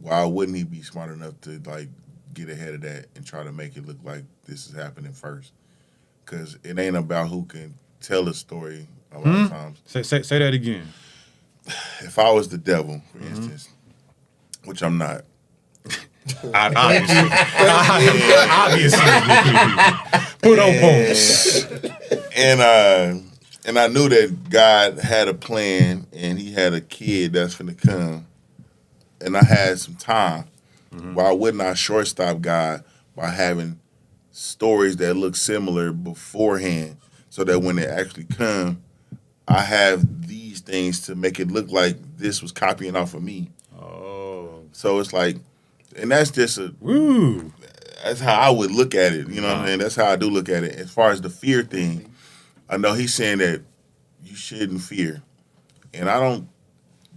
why wouldn't he be smart enough to like get ahead of that and try to make it look like this is happening first? Because it ain't about who can tell a story a lot of times. Say that again. If I was the devil, for instance, which I'm not. Obviously. Put on bones. And I knew that God had a plan and he had a kid that's going to come. And I had some time. Why wouldn't I shortstop God by having stories that look similar beforehand, so that when it actually come, I have these things to make it look like this was copying off of me. Oh. So it's like, and that's just that's how I would look at it. You know what I mean? That's how I do look at it. As far as the fear thing, I know he's saying that you shouldn't fear. And I don't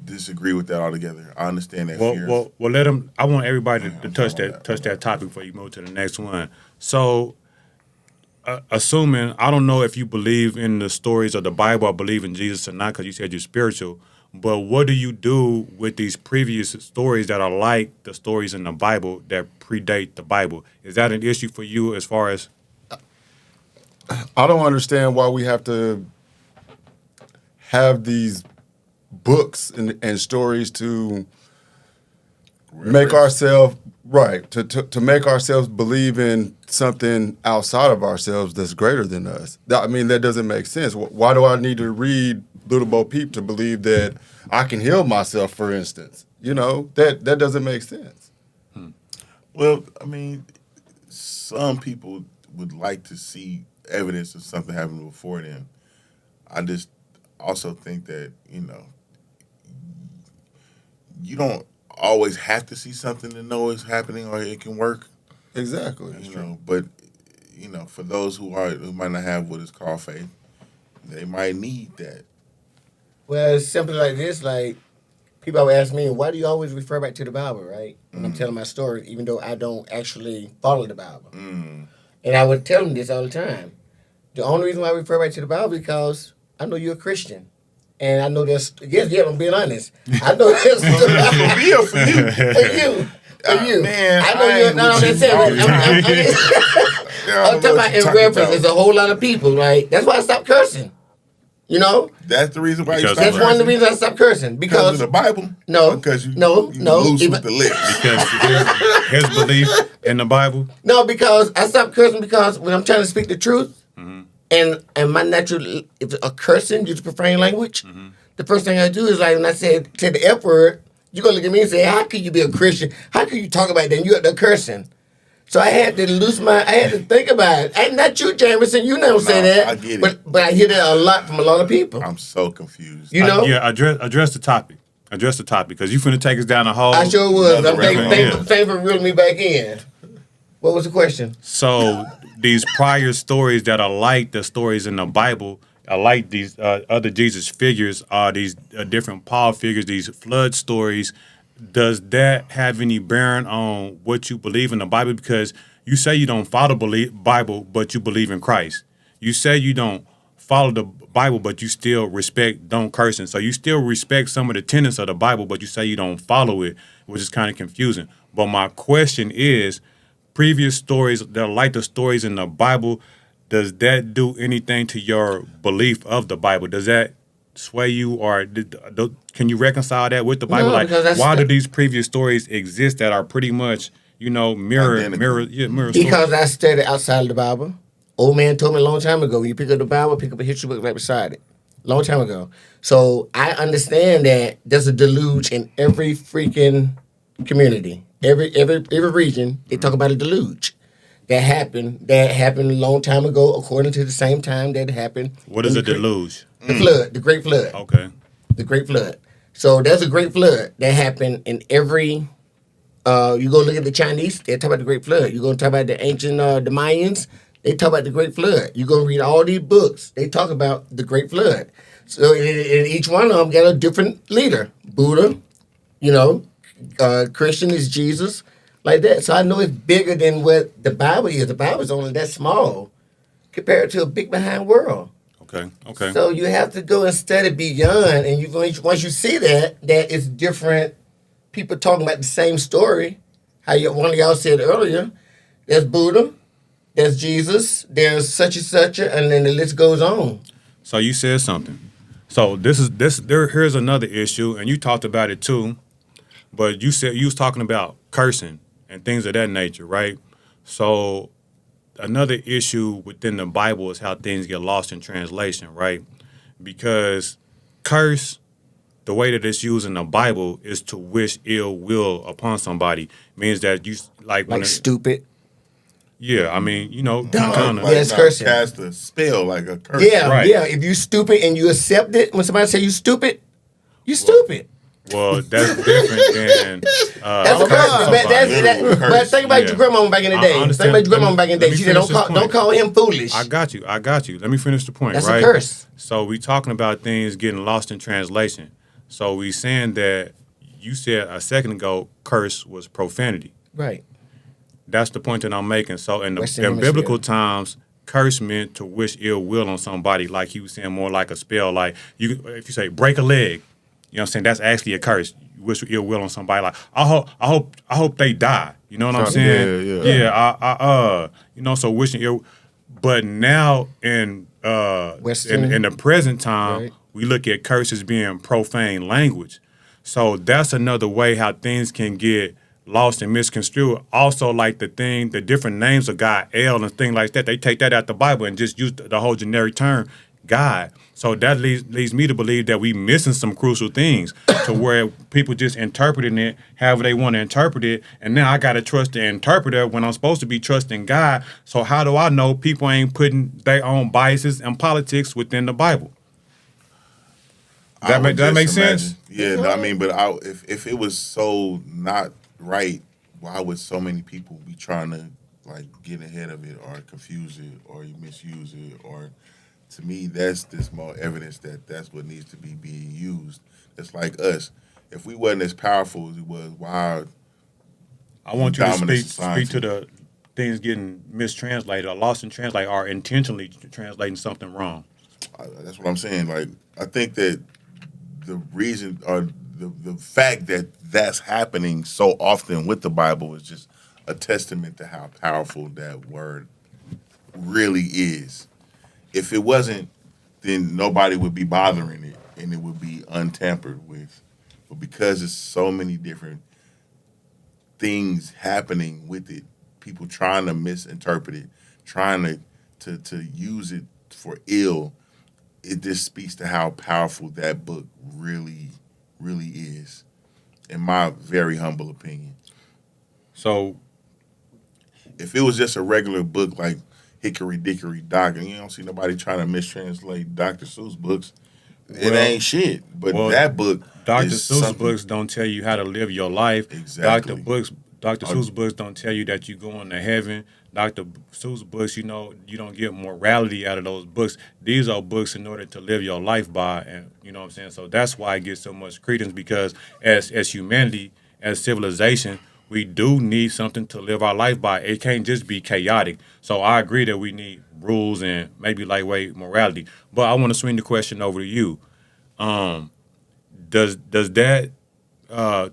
disagree with that altogether. I understand that fear. Well, let him. I want everybody to touch that topic before you move to the next one. So, assuming, I don't know if you believe in the stories of the Bible or believe in Jesus or not, because you said you're spiritual, but what do you do with these previous stories that are like the stories in the Bible that predate the Bible? Is that an issue for you as far as? I don't understand why we have to have these books and stories to make ourselves to make ourselves believe in something outside of ourselves that's greater than us. I mean, that doesn't make sense. Why do I need to read Little Bo Peep to believe that I can heal myself, for instance? That doesn't make sense. Well, I mean, some people would like to see evidence of something happening before them. I just also think that, you don't always have to see something to know it's happening or it can work. Exactly. But for those who might not have what is called faith, they might need that. Well, it's simply like this. Like, people always ask me, why do you always refer back to the Bible, right? When I'm telling my story, even though I don't actually follow the Bible. And I would tell them this all the time. The only reason why I refer back to the Bible is because I know you're a Christian. And I know there's, I'm being honest. I know there's For real, for you. For you. Man, I know you're not on that set. I'm talking about in reference. There's a whole lot of people, right? That's why I stopped cursing. You know, That's the reason why you Because stop that's one of the cursing? reasons I stopped cursing Because because of the Bible? No. Because you No. loose Even- with the lips. Because his belief in the Bible. no, because I stopped cursing because when I'm trying to speak the truth, Mm-hmm. and my natural if a cursing, use profane language, Mm-hmm. the first thing I do is like when I say the F word, you gonna look at me and say, how could you be a Christian? How could you talk about that? And you got the cursing. So I had to I had to think about it. And not you, Jameson. You never say that. I get it. But I hear that a lot from a lot of people. I'm so confused. You know? Yeah, address the topic. Address the topic because you finna take us down a whole. I sure was. Another I'm thankful reference. thank for reeling me back in. What was the question? So these prior stories that are like the stories in the Bible, are like these other Jesus figures, are these different Paul figures, these flood stories. Does that have any bearing on what you believe in the Bible? Because you say you don't follow the Bible, but you believe in Christ. You say you don't follow the Bible, but you still respect don't cursing. So you still respect some of the tenets of the Bible, but you say you don't follow it, which is kind of confusing. But my question is, previous stories that are like the stories in the Bible, does that do anything to your belief of the Bible? Does that sway you, or can you reconcile that with the Bible? No, Like, because that's why do the- these previous stories exist that are pretty much, mirror Identical. stories? Because I studied outside of the Bible. Old man told me a long time ago, when you pick up the Bible, pick up a history book right beside it. Long time ago. So I understand that there's a deluge in every freaking community. Every region, they talk about a deluge. That happened a long time ago, according to the same time that happened. What is in a the deluge? The flood, the Great Flood. Okay. The Great Flood. So there's a Great Flood that happened in every. You go look at the Chinese, they talk about the Great Flood. You go talk about the ancient the Mayans, they talk about the Great Flood. You go read all these books, they talk about the Great Flood. So in each one of them got a different leader. Buddha, Christian is Jesus, like that. So I know it's bigger than what the Bible is. The Bible is only that small compared to a big behind world. Okay. So you have to go and study beyond, and once you see that it's different people talking about the same story. One of y'all said earlier, there's Buddha, there's Jesus, there's such and such, and then the list goes on. So you said something. So here's another issue, and you talked about it too, but you said you was talking about cursing and things of that nature, right? So another issue within the Bible is how things get lost in translation, right? Because curse, the way that it's used in the Bible is to wish ill will upon somebody. Means that you like Stupid. yeah, I mean, Dumb. kinda, Yeah, it's cursing. Cast a spell like a curse. Yeah, Right. yeah. If you stupid and you accept it, when somebody say you stupid, you stupid. well, that's different than That's cursing curse. somebody. But think about your grandmama back in the I day. Think understand. about your grandmama back in the Let day. me She said, finish this don't point. call him foolish. I got you. Let me finish the point, That's a right? curse. So we talking about things getting lost in translation. So we saying that you said a second ago, curse was profanity. Right. That's the point that I'm making. So in Western in Hemisphere. biblical times, curse meant to wish ill will on somebody, like he was saying, more like a spell. Like if you say break a leg, you know what I'm saying? That's actually a curse. You wish ill will on somebody. Like I hope they die. You know what I'm saying? Yeah. So wishing ill. But now in Western- in the present time, Right. we look at curses being profane language. So that's another way how things can get lost and misconstrued. Also, like the different names of God, El and things like that, they take that out the Bible and just use the whole generic term, God. So that leads me to believe that we missing some crucial things to where people just interpreting it however they want to interpret it. And now I got to trust the interpreter when I'm supposed to be trusting God. So how do I know people ain't putting their own biases and politics within the Bible? I would That just make sense? imagine. Yeah, I mean, but if it was so not right, why would so many people be trying to like get ahead of it or confuse it or misuse it? Or to me, that's just more evidence that that's what needs to be being used. It's like us. If we wasn't as powerful as we was, why? I want you to Dominant speak society. to the things getting mistranslated or lost in translate or intentionally translating something wrong. That's what I'm saying. Like, I think that the reason or the fact that that's happening so often with the Bible is just a testament to how powerful that word really is. If it wasn't then nobody would be bothering it, and it would be untampered with. But because there's so many different things happening with it, people trying to misinterpret it, trying to use it for ill, it just speaks to how powerful that book really, really is, in my very humble opinion. So If it was just a regular book like Hickory Dickory Dock, and you don't see nobody trying to mistranslate Dr. Seuss books, it Well- ain't shit. But well, that book, Dr. is Seuss something- books don't tell you how to live your life. Exactly. Dr. Seuss books don't tell you that you're going to heaven. Dr. Seuss books, you don't get morality out of those books. These are books in order to live your life by, and you know what I'm saying? So that's why it gets so much credence, because as humanity, as civilization, we do need something to live our life by. It can't just be chaotic. So I agree that we need rules and maybe lightweight morality. But I want to swing the question over to you. Does that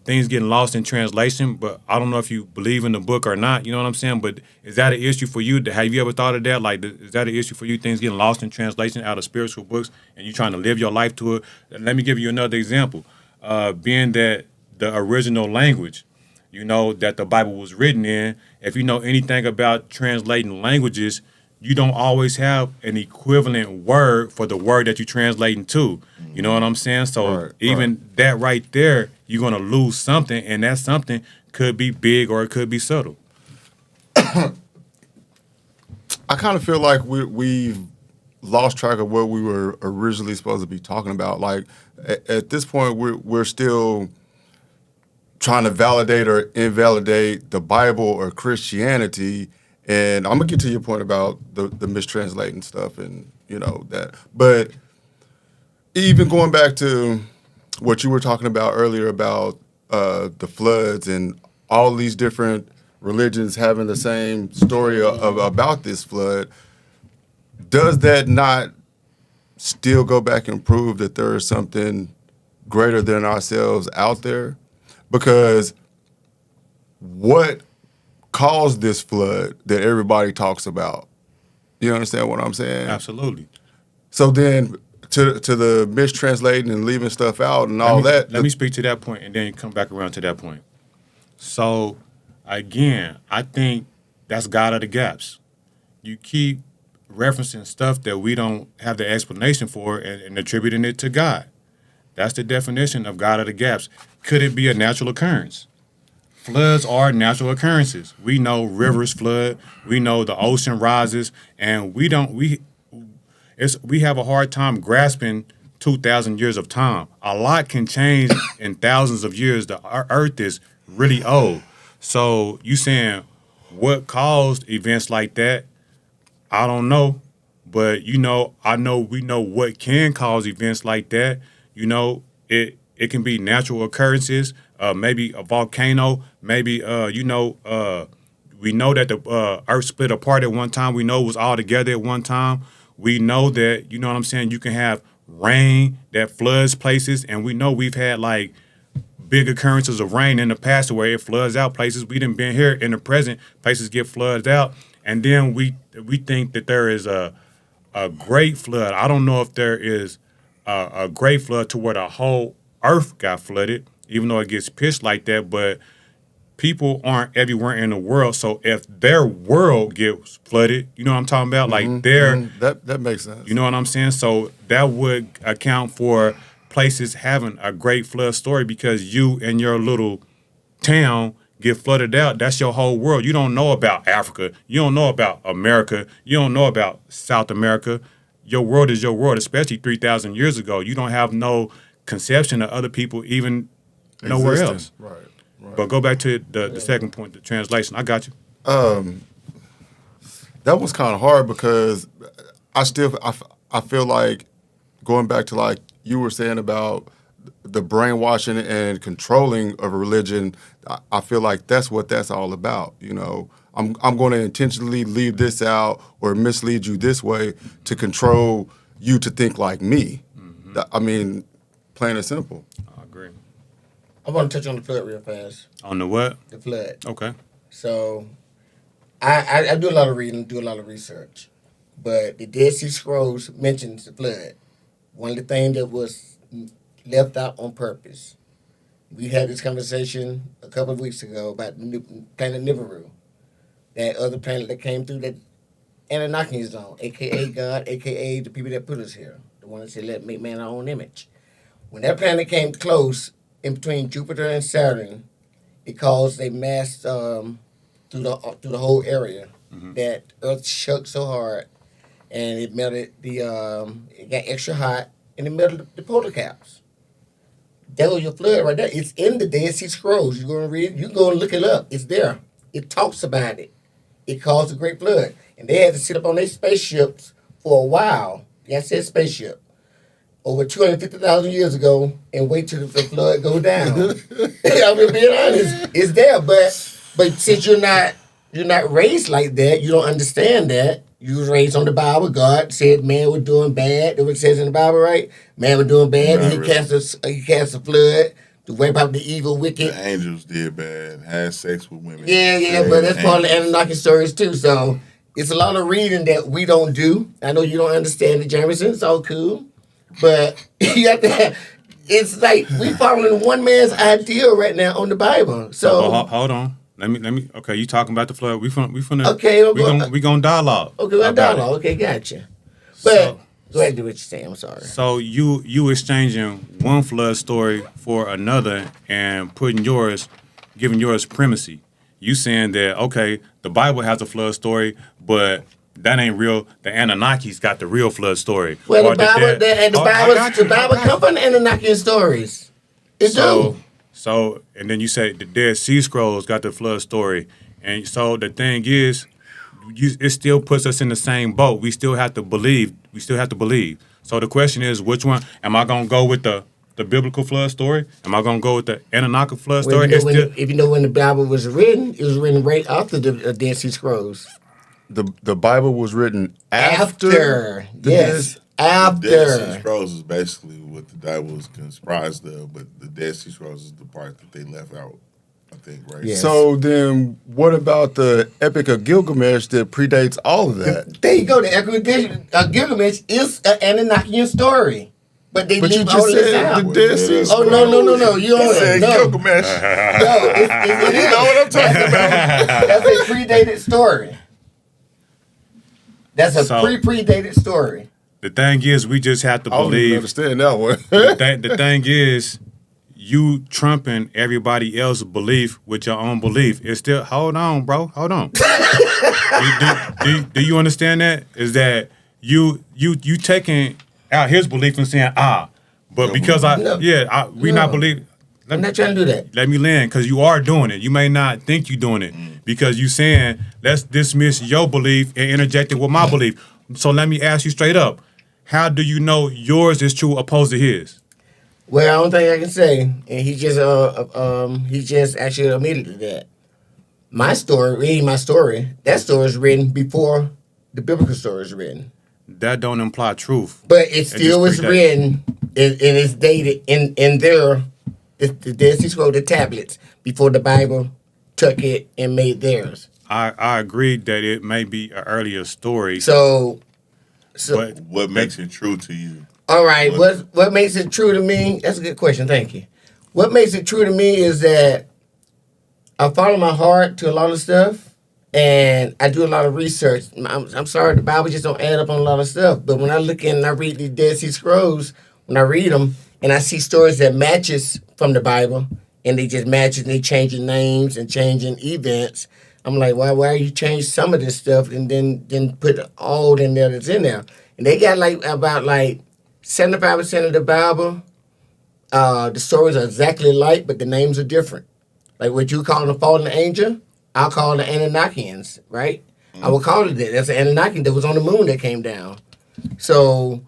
things getting lost in translation? But I don't know if you believe in the book or not. You know what I'm saying? But is that an issue for you? Have you ever thought of that? Like, is that an issue for you? Things getting lost in translation out of spiritual books, and you trying to live your life to it. Let me give you another example. Being that the original language, that the Bible was written in. If you know anything about translating languages, you don't always have an equivalent word for the word that you're translating to. You know what I'm saying? So even that right there, you're going to lose something, and that something could be big or it could be subtle. I kind of feel like we've lost track of what we were originally supposed to be talking about. Like at this point, we're still trying to validate or invalidate the Bible or Christianity. And I'm gonna get to your point about the mistranslating stuff and that. But even going back to what you were talking about earlier about the floods and all these different religions having the same story about this flood, does that not still go back and prove that there is something greater than ourselves out there? Because what caused this flood that everybody talks about? You understand what I'm saying? Absolutely. So then to the mistranslating and leaving stuff out and all that. Let me speak to that point and then come back around to that point. So again, I think that's God of the gaps. You keep referencing stuff that we don't have the explanation for and attributing it to God. That's the definition of God of the gaps. Could it be a natural occurrence? Floods are natural occurrences. We know rivers flood. We know the ocean rises, and we have a hard time grasping 2,000 years of time. A lot can change in thousands of years. The Earth is really old. So you saying what caused events like that? I don't know, but we know what can cause events like that. It can be natural occurrences, maybe a volcano, maybe we know that the Earth split apart at one time. We know it was all together at one time. We know that, you know what I'm saying, you can have rain that floods places, and we know we've had like big occurrences of rain in the past where it floods out places. We done been here in the present, places get flooded out, and then we think that there is a great flood. I don't know if there is a great flood to where the whole Earth got flooded, even though it gets pitched like that, but people aren't everywhere in the world. So if their world gets flooded, you know what I'm talking about? Like that makes sense. You know what I'm saying? So that would account for places having a great flood story because you and your little town get flooded out. That's your whole world. You don't know about Africa. You don't know about America. You don't know about South America. Your world is your world, especially 3,000 years ago. You don't have no conception of other people even nowhere else. Right. But go back to the second point, the translation. I got you. That was kind of hard because I feel like going back to like you were saying about the brainwashing and controlling of a religion, I feel like that's what that's all about. I'm going to intentionally leave this out or mislead you this way to control you to think like me. Mm-hmm. I mean, plain and simple. I agree. I want to touch on the flood real fast. On the what? The flood. Okay. So I do a lot of reading, do a lot of research. but the Dead Sea Scrolls mentions the flood. One of the things that was left out on purpose. We had this conversation a couple of weeks ago about the planet Nibiru, that other planet that came through that Anunnaki zone, a.k.a. God, a.k.a. the people that put us here, the one that said, let make man our own image. When that planet came close, in between Jupiter and Saturn, it caused a mass through the whole area that Earth shook so hard, and it melted it got extra hot, and it melted the polar caps. That was your flood right there. It's in the Dead Sea Scrolls. You're gonna read. You go and look it up. It's there. It talks about it. It caused a great flood, and they had to sit up on their spaceships for a while. Yeah, I said spaceship. Over 250,000 years ago, and wait till the flood go down. I'm being honest. It's there, but since you're not raised like that, you don't understand that. You was raised on the Bible. God said man was doing bad. That's what it says in the Bible, right? Man was doing bad, and he cast a flood to wipe out the evil, wicked. The angels did bad, had sex with women. Yeah, but that's part of the Anunnaki stories too. So it's a lot of reading that we don't do. I know you don't understand it, Jameson. It's all cool. But you have to have, it's like we following one man's idea right now on the Bible. So hold on. Let me. Okay, you talking about the flood? We finna. Okay, we gonna dialogue. Okay, we're dialogue. Okay, gotcha. But go ahead and do what you're saying. I'm sorry. So you exchanging one flood story for another and putting giving yours primacy. You saying that okay, the Bible has a flood story, but that ain't real. The Anunnakis got the real flood story. Well, the Bible come from the Anunnaki stories. It do. So, and then you say the Dead Sea Scrolls got the flood story. And so the thing is, it still puts us in the same boat. We still have to believe. So the question is, which one? Am I going to go with the biblical flood story? Am I going to go with the Anunnaki flood story? If you know when the Bible was written, it was written right after the Dead Sea Scrolls. The Bible was written after. Yes. After. The Dead Sea Scrolls is basically what the Bible was comprised of, but the Dead Sea Scrolls is the part that they left out, I think, right? Yes. So then what about the Epic of Gilgamesh that predates all of that? There you go. The Epic of Gilgamesh is an Anunnakian story. But you just said the Dead Sea Scrolls. Oh, no. You don't said know. Gilgamesh. You know what I'm talking about? That's a predated story. That's a pre-predated story. The thing is, we just have to I don't even believe. understand that one. The thing is, you trumping everybody else's belief with your own belief. It's still, hold on, bro. Hold on. do you understand that? Is that you taking out his belief and saying, but because we not believe. I'm not trying to do that. Let me land, because you are doing it. You may not think you're doing it because you saying, let's dismiss your belief and interject it with my belief. So let me ask you straight up. How do you know yours is true opposed to his? Well, the only thing I can say, and he just actually admitted to that. My story, that story is written before the biblical story is written. That don't imply truth. But it still was written, and it's dated in there. The Dead Sea Scrolls, the tablets, before the Bible took it and made theirs. I agree that it may be an earlier story. So but what makes it true to you? All right, what makes it true to me? That's a good question. Thank you. What makes it true to me is that I follow my heart to a lot of stuff, and I do a lot of research. I'm sorry, the Bible just don't add up on a lot of stuff. But when I look in and I read the Dead Sea Scrolls, when I read them, and I see stories that matches from the Bible, and they just match and they changing names and changing events, I'm like, why you change some of this stuff and then put all in there that's in there? And they got about 75% of the Bible, the stories are exactly alike, but the names are different. Like what you call the fallen angel, I'll call the Anunnakians, right? I will call it that. That's an Anunnaki that was on the moon that came down. So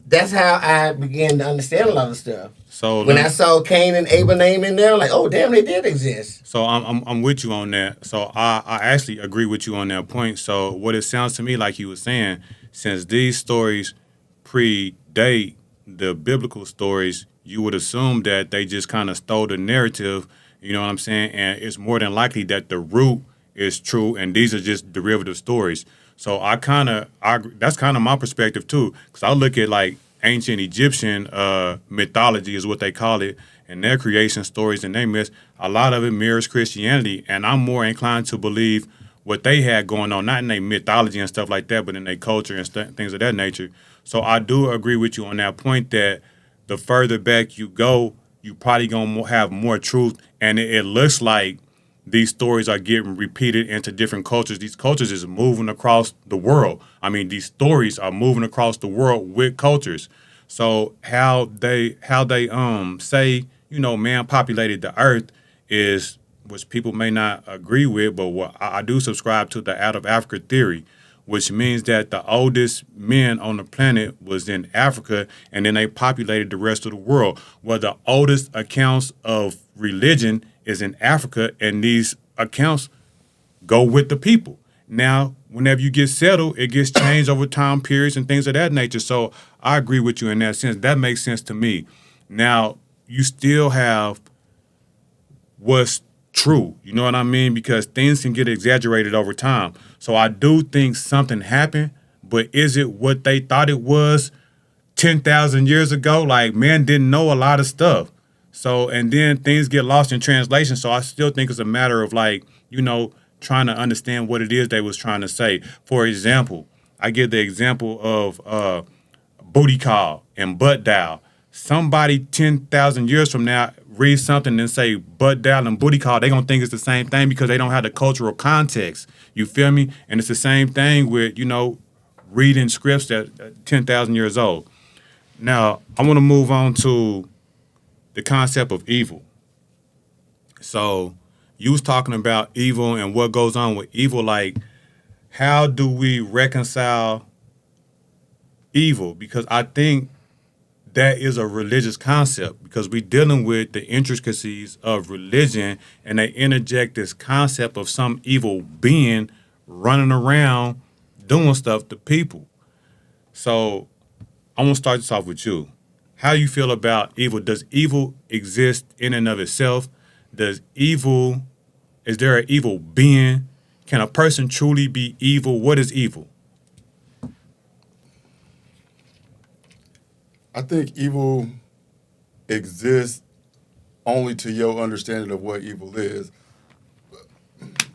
that's how I began to understand a lot of stuff. So when I saw Cain and Abel name in there, like, oh damn, they did exist. So I'm with you on that. So I actually agree with you on that point. So what it sounds to me like you were saying, since these stories predate the biblical stories, you would assume that they just kind of stole the narrative. You know what I'm saying? And it's more than likely that the root is true, and these are just derivative stories. So that's kind of my perspective too, because I look at like ancient Egyptian mythology is what they call it, and their creation stories and they myths. A lot of it mirrors Christianity, and I'm more inclined to believe what they had going on, not in their mythology and stuff like that, but in their culture and things of that nature. So I do agree with you on that point that the further back you go, you probably gonna have more truth, and it looks like these stories are getting repeated into different cultures. These cultures is moving across the world. I mean, these stories are moving across the world with cultures. So how they say, man populated the earth is, which people may not agree with, but what I do subscribe to the out of Africa theory, which means that the oldest men on the planet was in Africa, and then they populated the rest of the world. Well, the oldest accounts of religion is in Africa, and these accounts go with the people. Now, whenever you get settled, it gets changed over time periods and things of that nature. So I agree with you in that sense. That makes sense to me. Now, you still have what's true. You know what I mean? Because things can get exaggerated over time. So I do think something happened, but is it what they thought it was 10,000 years ago? Like, man didn't know a lot of stuff. So, and then things get lost in translation. So I still think it's a matter of like, trying to understand what it is they was trying to say. For example, I give the example of booty call and butt dial. Somebody 10,000 years from now read something and say butt dial and booty call, they're going to think it's the same thing because they don't have the cultural context. You feel me? And it's the same thing with, reading scripts at 10,000 years old. Now, I want to move on to the concept of evil. So you was talking about evil and what goes on with evil. Like, how do we reconcile evil? Because I think that is a religious concept, because we're dealing with the intricacies of religion, and they interject this concept of some evil being running around doing stuff to people. So I want to start this off with you. How do you feel about evil? Does evil exist in and of itself? Is there an evil being? Can a person truly be evil? What is evil? I think evil exists only to your understanding of what evil is.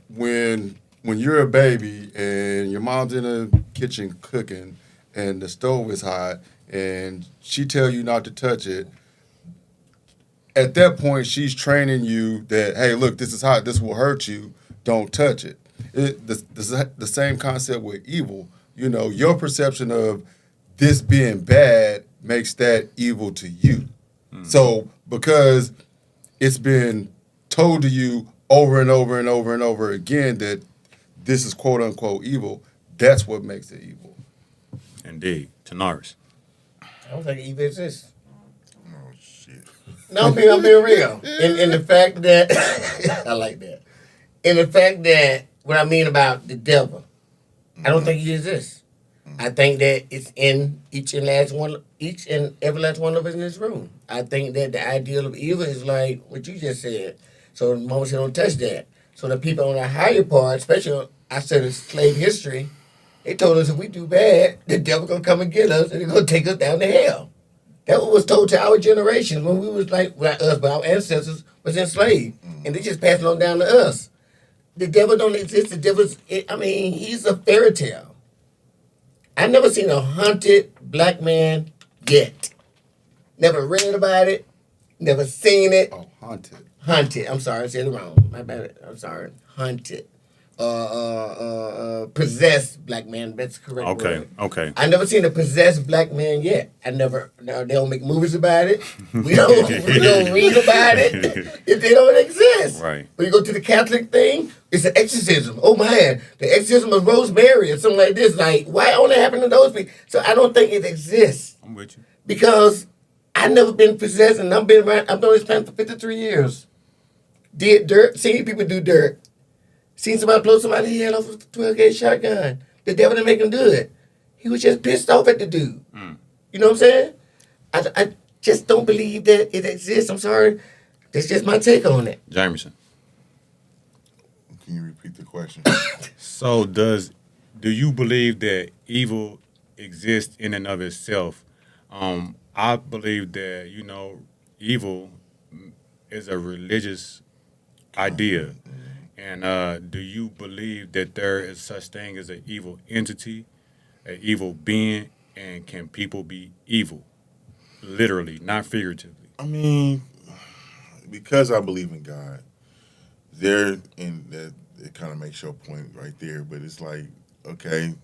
When you're a baby and your mom's in the kitchen cooking and the stove is hot and she tell you not to touch it, at that point she's training you that, hey, look, this is hot, this will hurt you, don't touch it. The same concept with evil. Your perception of this being bad makes that evil to you. So because it's been told to you over and over and over and over again that this is quote unquote evil, that's what makes it evil. Indeed. Tanaris. I don't think evil exists. Oh, shit. No, I'm being real. In the fact that, I like that. In the fact that, what I mean about the devil, I don't think he exists. I think that it's in each and every last one of us in this room. I think that the ideal of evil is like what you just said. So the moment you don't touch that. So the people on the higher part, especially I studied slave history, they told us if we do bad, the devil gonna come and get us and he's gonna take us down to hell. That was told to our generation when we was like, not us, but our ancestors was enslaved. And they just passed it on down to us. The devil don't exist. The devil's, he's a fairy tale. I've never seen a haunted black man yet. Never read about it. Never seen it. Oh, haunted. Haunted. I'm sorry, I said it wrong. My bad. I'm sorry. Haunted. Possessed black man. That's the correct word. Okay. I never seen a possessed black man yet. They don't make movies about it. We don't read about it. They don't exist. Right. When you go to the Catholic thing, it's an exorcism. Oh man, the exorcism of Rosemary or something like this. Like, why only happen to those people? So I don't think it exists. I'm with you. Because I've never been possessed, and I've been on this planet for 53 years. Did dirt, seen people do dirt. Seen somebody blow somebody's head off with a 12-gauge shotgun. The devil didn't make him do it. He was just pissed off at the dude. You know what I'm saying? I just don't believe that it exists. I'm sorry. That's just my take on it. Jamerson. Can you repeat the question? So does do you believe that evil exists in and of itself? I believe that evil is a religious idea, and do you believe that there is such thing as an evil entity, an evil being, and can people be evil, literally, not figuratively? I mean, because I believe in God, there and that it kind of makes your point right there. But it's like, okay,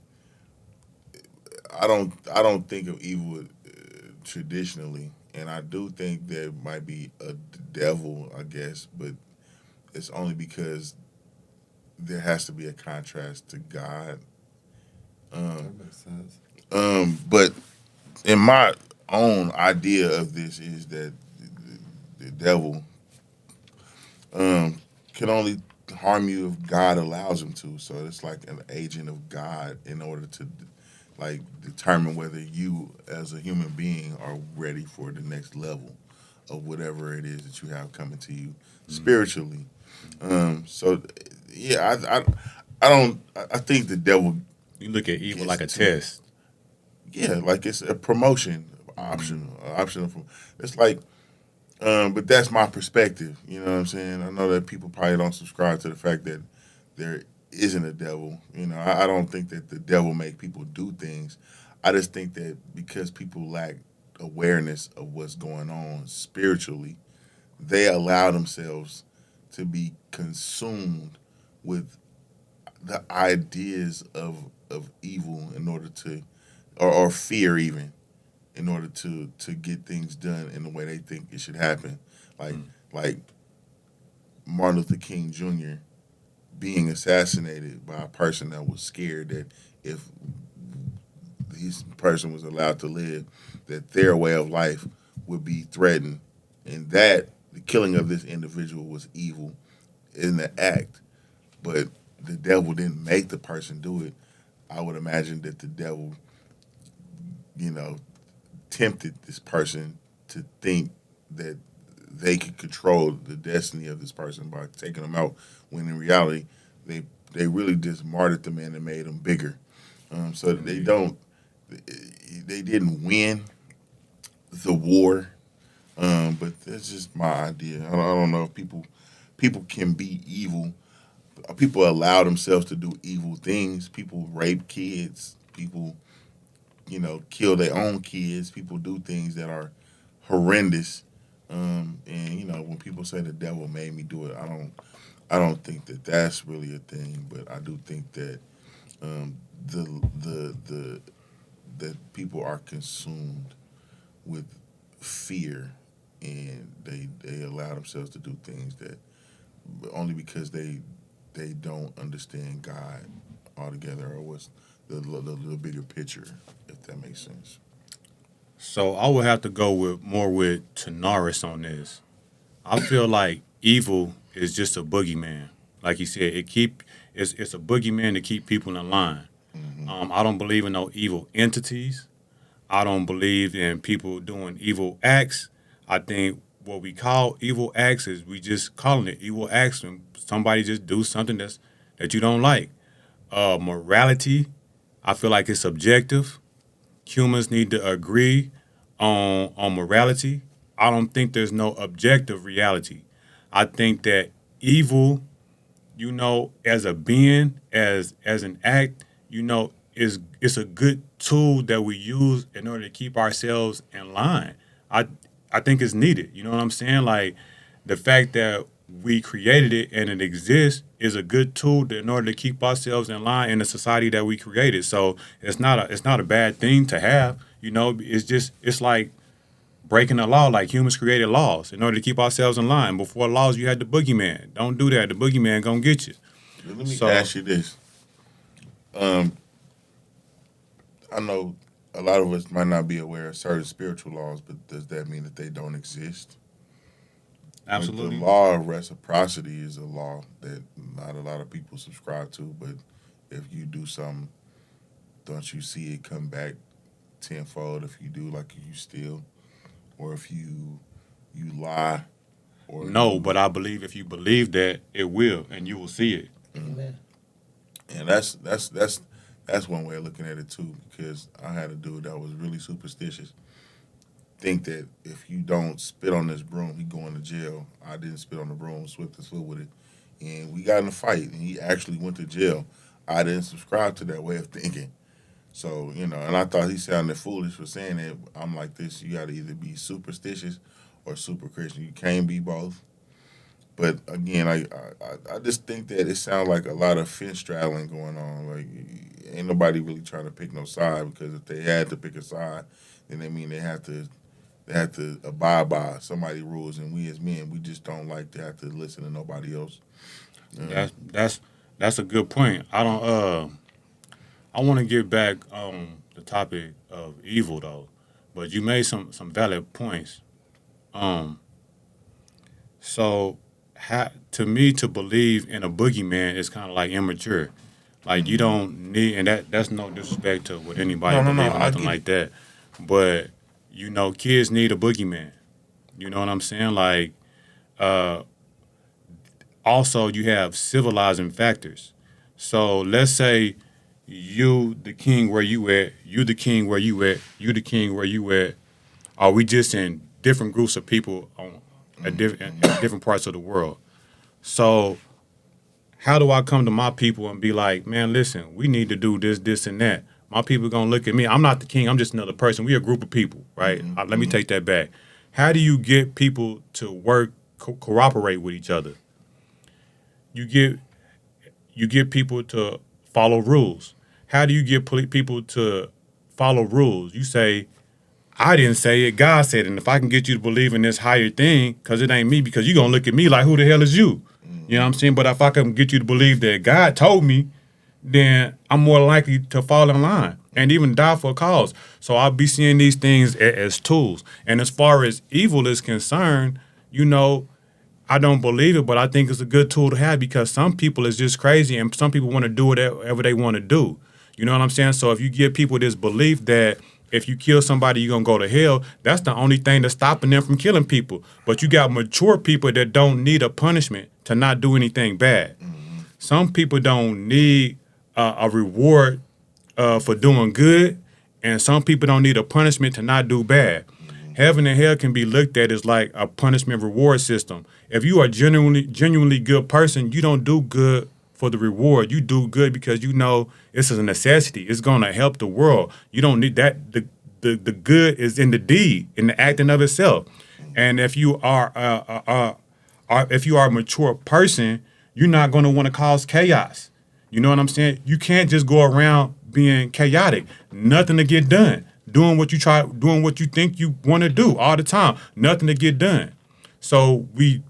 I don't think of evil traditionally, and I do think there might be a devil, I guess, but it's only because there has to be a contrast to God. That makes sense. But in my own idea of this is that the devil can only harm you if God allows him to. So it's like an agent of God in order to like determine whether you as a human being are ready for the next level of whatever it is that you have coming to you spiritually. So yeah, I think the devil, You look at evil Yes, like a it's- test. yeah, like it's a promotion optional. It's like, but that's my perspective. You know what I'm saying? I know that people probably don't subscribe to the fact that there isn't a devil. You know, I don't think that the devil make people do things. I just think that because people lack awareness of what's going on spiritually, they allow themselves to be consumed with the ideas of evil in order to, or fear even, in order to get things done in the way they think it should happen. Like Martin Luther King Jr. being assassinated by a person that was scared that if this person was allowed to live, that their way of life would be threatened, and that the killing of this individual was evil in the act. But the devil didn't make the person do it. I would imagine that the devil, tempted this person to think that they could control the destiny of this person by taking them out, when in reality they really just martyred the man and made him bigger. So they didn't win the war, but that's just my idea. I don't know if people can be evil. People allow themselves to do evil things. People rape kids. People, kill their own kids. People do things that are horrendous. And when people say the devil made me do it, I don't think that that's really a thing. But I do think that that people are consumed with fear, and they allow themselves to do things that only because they don't understand God altogether, or what's the bigger picture, if that makes sense. So I would have to go with Tanaris on this. I feel like evil is just a boogeyman. Like he said, it's a boogeyman to keep people in line. I don't believe in no evil entities. I don't believe in people doing evil acts. I think what we call evil acts is we just calling it evil acts when somebody just do something that you don't like. Morality, I feel like it's subjective. Humans need to agree on morality. I don't think there's no objective reality. I think that evil, as a being, as an act, it's a good tool that we use in order to keep ourselves in line. I think it's needed. You know what I'm saying? Like the fact that we created it and it exists is a good tool in order to keep ourselves in line in the society that we created. So it's not a bad thing to have. It's like breaking the law. Like humans created laws in order to keep ourselves in line. Before laws, you had the boogeyman. Don't do that. The boogeyman gonna get you. Let me ask you this. I know a lot of us might not be aware of certain spiritual laws, but does that mean that they don't exist? Absolutely. Like the law of reciprocity is a law that not a lot of people subscribe to, but if you do something, don't you see it come back tenfold if you do, like if you steal, or if you lie, or No, but I believe if you believe that, it will, and you will see it. Amen. and that's That's one way of looking at it too, because I had a dude that was really superstitious. Think that if you don't spit on this broom, he going to jail. I didn't spit on the broom, swept his foot with it, and we got in a fight, and he actually went to jail. I didn't subscribe to that way of thinking. So, and I thought he sounded foolish for saying that. I'm like this, you got to either be superstitious or super Christian. You can't be both. But again, I just think that it sounds like a lot of fence straddling going on. Like, ain't nobody really trying to pick no side, because if they had to pick a side, then they mean they have to abide by somebody's rules, and we as men, we just don't like to have to listen to nobody else. That's a good point. I don't. I want to get back on the topic of evil though, but you made some valid points. So to me, to believe in a boogeyman is kind of like immature. Like you don't need, and that's no disrespect to what anybody believe or nothing like that, but kids need a boogeyman. You know what I'm saying? Like, also you have civilizing factors. So let's say you the king where you at, you the king where you at, you the king where you at. Are we just in different groups of people in different parts of the world? So how do I come to my people and be like, man, listen, we need to do this, this, and that? My people are going to look at me. I'm not the king. I'm just another person. We're a group of people, right? Let me take that back. How do you get people to work, cooperate with each other? You get people to follow rules. How do you get people to follow rules? You say, I didn't say it, God said it. And if I can get you to believe in this higher thing, because it ain't me, because you're going to look at me like, who the hell is you? You know what I'm saying? But if I can get you to believe that God told me, then I'm more likely to fall in line and even die for a cause. So I'll be seeing these things as tools. And as far as evil is concerned, I don't believe it, but I think it's a good tool to have, because some people is just crazy and some people want to do whatever they want to do. You know what I'm saying? So if you give people this belief that if you kill somebody, you're going to go to hell, that's the only thing that's stopping them from killing people. But you got mature people that don't need a punishment to not do anything bad. Some people don't need a reward for doing good, and some people don't need a punishment to not do bad. Heaven and hell can be looked at as like a punishment reward system. If you are genuinely good person, you don't do good for the reward. You do good because this is a necessity. It's going to help the world. You don't need that. The good is in the deed, in the acting of itself. And if you are a mature person, you're not going to want to cause chaos. You know what I'm saying? You can't just go around being chaotic. Nothing to get done. Doing what you think you want to do all the time. Nothing to get done. So we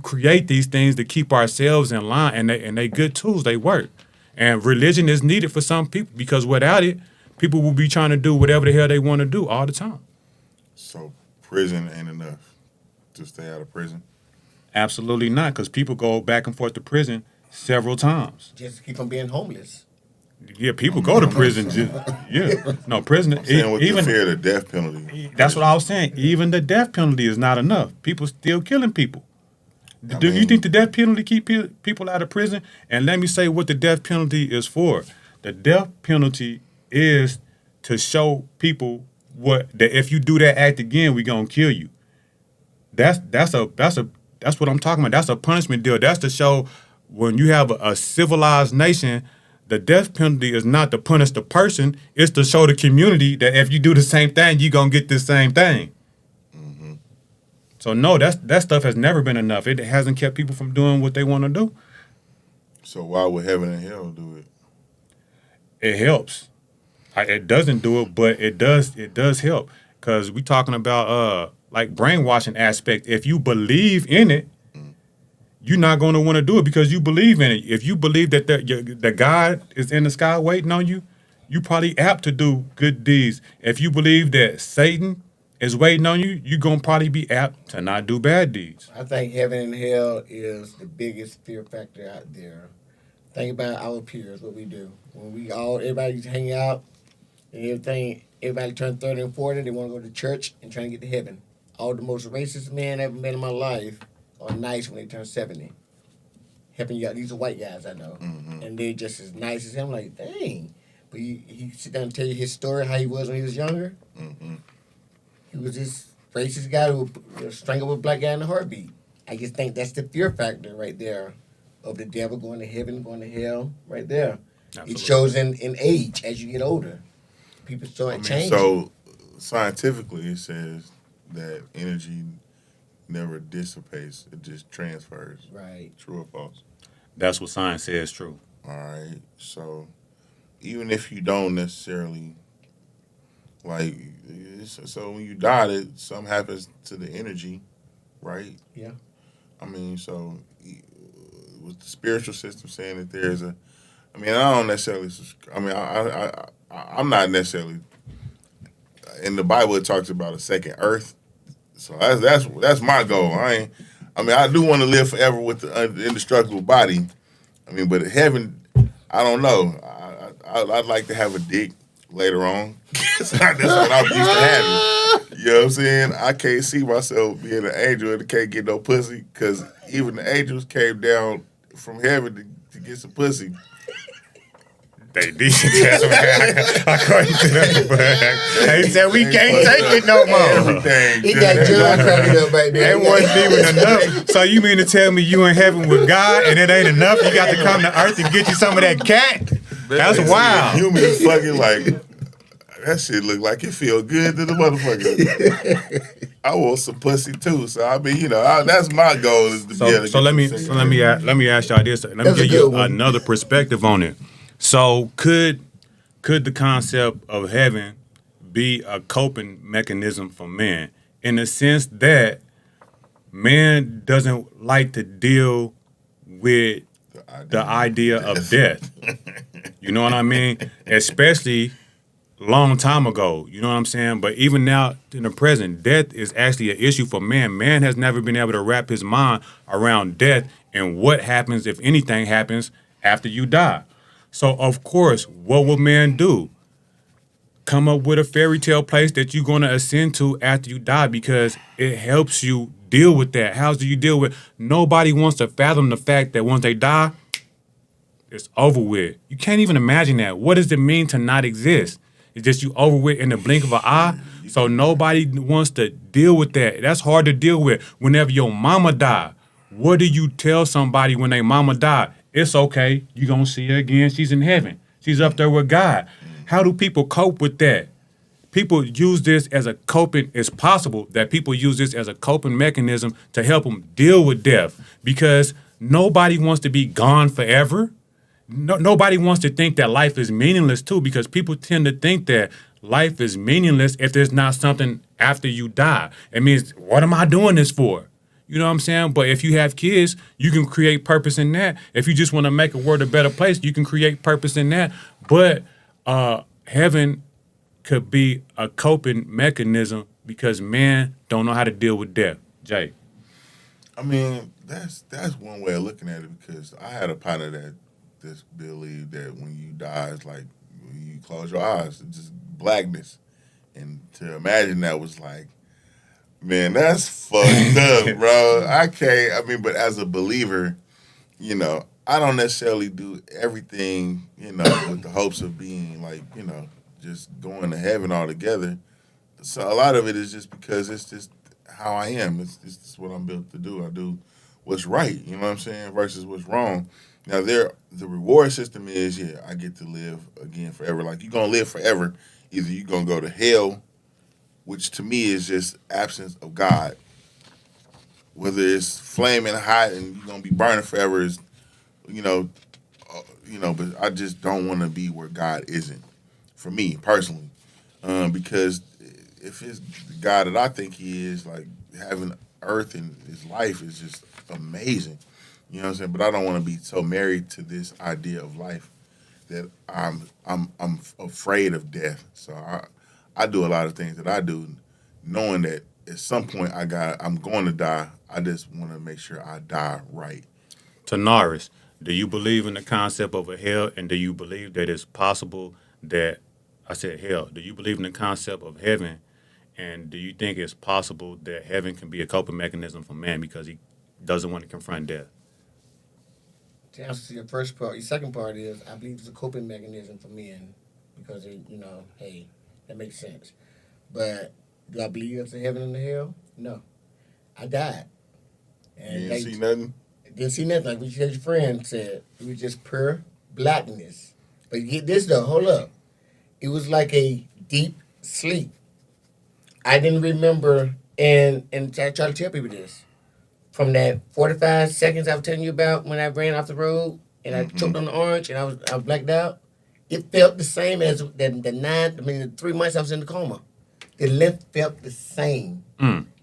create these things to keep ourselves in line, and they good tools. They work. And religion is needed for some people, because without it, people will be trying to do whatever the hell they want to do all the time. So prison ain't enough to stay out of prison? Absolutely not, because people go back and forth to prison several times. Just to keep from being homeless. Yeah, people go to prison. Prison. Even the fear of the death penalty. That's what I was saying. Even the death penalty is not enough. People still killing people. Do you think the death penalty keep people out of prison? And let me say what the death penalty is for. The death penalty is to show people that if you do that act again, we gonna kill you. That's what I'm talking about. That's a punishment deal. That's to show, when you have a civilized nation, the death penalty is not to punish the person. It's to show the community that if you do the same thing, you're going to get the same thing. Mm-hmm. So, no, that stuff has never been enough. It hasn't kept people from doing what they want to do. So why would heaven and hell do it? It helps. It doesn't do it, but it does help. Because we're talking about like brainwashing aspect. If you believe in it, you're not going to want to do it because you believe in it. If you believe that the God is in the sky waiting on you, you're probably apt to do good deeds. If you believe that Satan is waiting on you, you're going to probably be apt to not do bad deeds. I think heaven and hell is the biggest fear factor out there. Think about our peers, what we do. When everybody hang out and everybody turn 30 and 40, they want to go to church and try to get to heaven. All the most racist men I've ever met in my life are nice when they turn 70. Helping you out. These are white guys I know. Mm-hmm. And they're just as nice as him. Like, dang. But he sit down and tell you his story, how he was when he was younger. Mm-hmm. He was this racist guy who would strangle a black guy in a heartbeat. I just think that's the fear factor right there of the devil going to heaven, going to hell, right there. Absolutely. It shows in age as you get older. People start changing. So scientifically, it says that energy never dissipates; it just transfers. Right. True or false? That's what science says true. All right. So even if you don't necessarily like, so when you die, something happens to the energy, right? Yeah. I mean, so with the spiritual system saying that there's a, I mean, I don't necessarily. I mean, I'm not necessarily. In the Bible, it talks about a second Earth, so that's my goal. I do want to live forever with the indestructible body. I mean, but heaven, I don't know. I'd like to have a dick later on. That's what I'm used to having. You know what I'm saying? I can't see myself being an angel and can't get no pussy because even the angels came down from heaven to get some pussy. They did. I caught you to that, but they said we can't take it no more. Everything. He got John cracking up right there. That wasn't even enough. So you mean to tell me you in heaven with God and it ain't enough? You got to come to earth and get you some of that cat? That's wild. Humans fucking like, that shit look like it feel good to the motherfucker. I want some pussy too. So I mean, you know, that's my goal is to be able to So let me ask y'all this. Let me give you another perspective on it. So could the concept of heaven be a coping mechanism for man in the sense that man doesn't like to deal with the idea of death? You know what I mean? Especially long time ago, you know what I'm saying? But even now in the present, death is actually an issue for man. Man has never been able to wrap his mind around death and what happens if anything happens after you die. So, of course, what will man do? Come up with a fairy tale place that you're going to ascend to after you die because it helps you deal with that. How do you deal with? Nobody wants to fathom the fact that once they die, it's over with. You can't even imagine that. What does it mean to not exist? It's just you over with in the blink of an eye. So nobody wants to deal with that. That's hard to deal with. Whenever your mama die, what do you tell somebody when their mama die? It's okay. You're going to see her again. She's in heaven. She's up there with God. How do people cope with that? People use this as a coping. It's possible that people use this as a coping mechanism to help them deal with death because nobody wants to be gone forever. Nobody wants to think that life is meaningless too because people tend to think that life is meaningless if there's not something after you die. It means, what am I doing this for? You know what I'm saying? But if you have kids, you can create purpose in that. If you just want to make a world a better place, you can create purpose in that. But heaven could be a coping mechanism because man don't know how to deal with death. Jay. I mean, that's one way of looking at it because I had a partner that just believed that when you die, it's like when you close your eyes, it's just blackness. And to imagine that was like, man, that's fucked up, bro. I can't. I mean, but as a believer, you know, I don't necessarily do everything, you know, with the hopes of being like, you know, just going to heaven altogether. So a lot of it is just because it's just how I am. It's just what I'm built to do. I do what's right, you know what I'm saying, versus what's wrong. Now, the reward system is, yeah, I get to live again forever. Like, you're going to live forever. Either you're going to go to hell, which to me is just absence of God. Whether it's flaming hot and you're going to be burning forever is, you know, but I just don't want to be where God isn't, for me, personally. Because if it's the God that I think he is, like, having earth and his life is just amazing. You know what I'm saying? But I don't want to be so married to this idea of life that I'm afraid of death. So I do a lot of things that I do, knowing that at some point I'm going to die. I just want to make sure I die right. Tanaris, do you believe in the concept of a hell, and do you believe that it's possible that I said hell? Do you believe in the concept of heaven, and do you think it's possible that heaven can be a coping mechanism for man because he doesn't want to confront death? To answer your first part, your second part is I believe it's a coping mechanism for men because hey, that makes sense. But do I believe there's a heaven and a hell? No, I died. And You didn't see nothing? Didn't see nothing. Like what your friend said, it was just pure blackness. But get this though, hold up. It was like a deep sleep. I didn't remember, and I try to tell people this. From that 45 seconds I was telling you about when I ran off the road and I choked on the orange and I was blacked out, it felt the same as the 3 months I was in the coma. The length felt the same.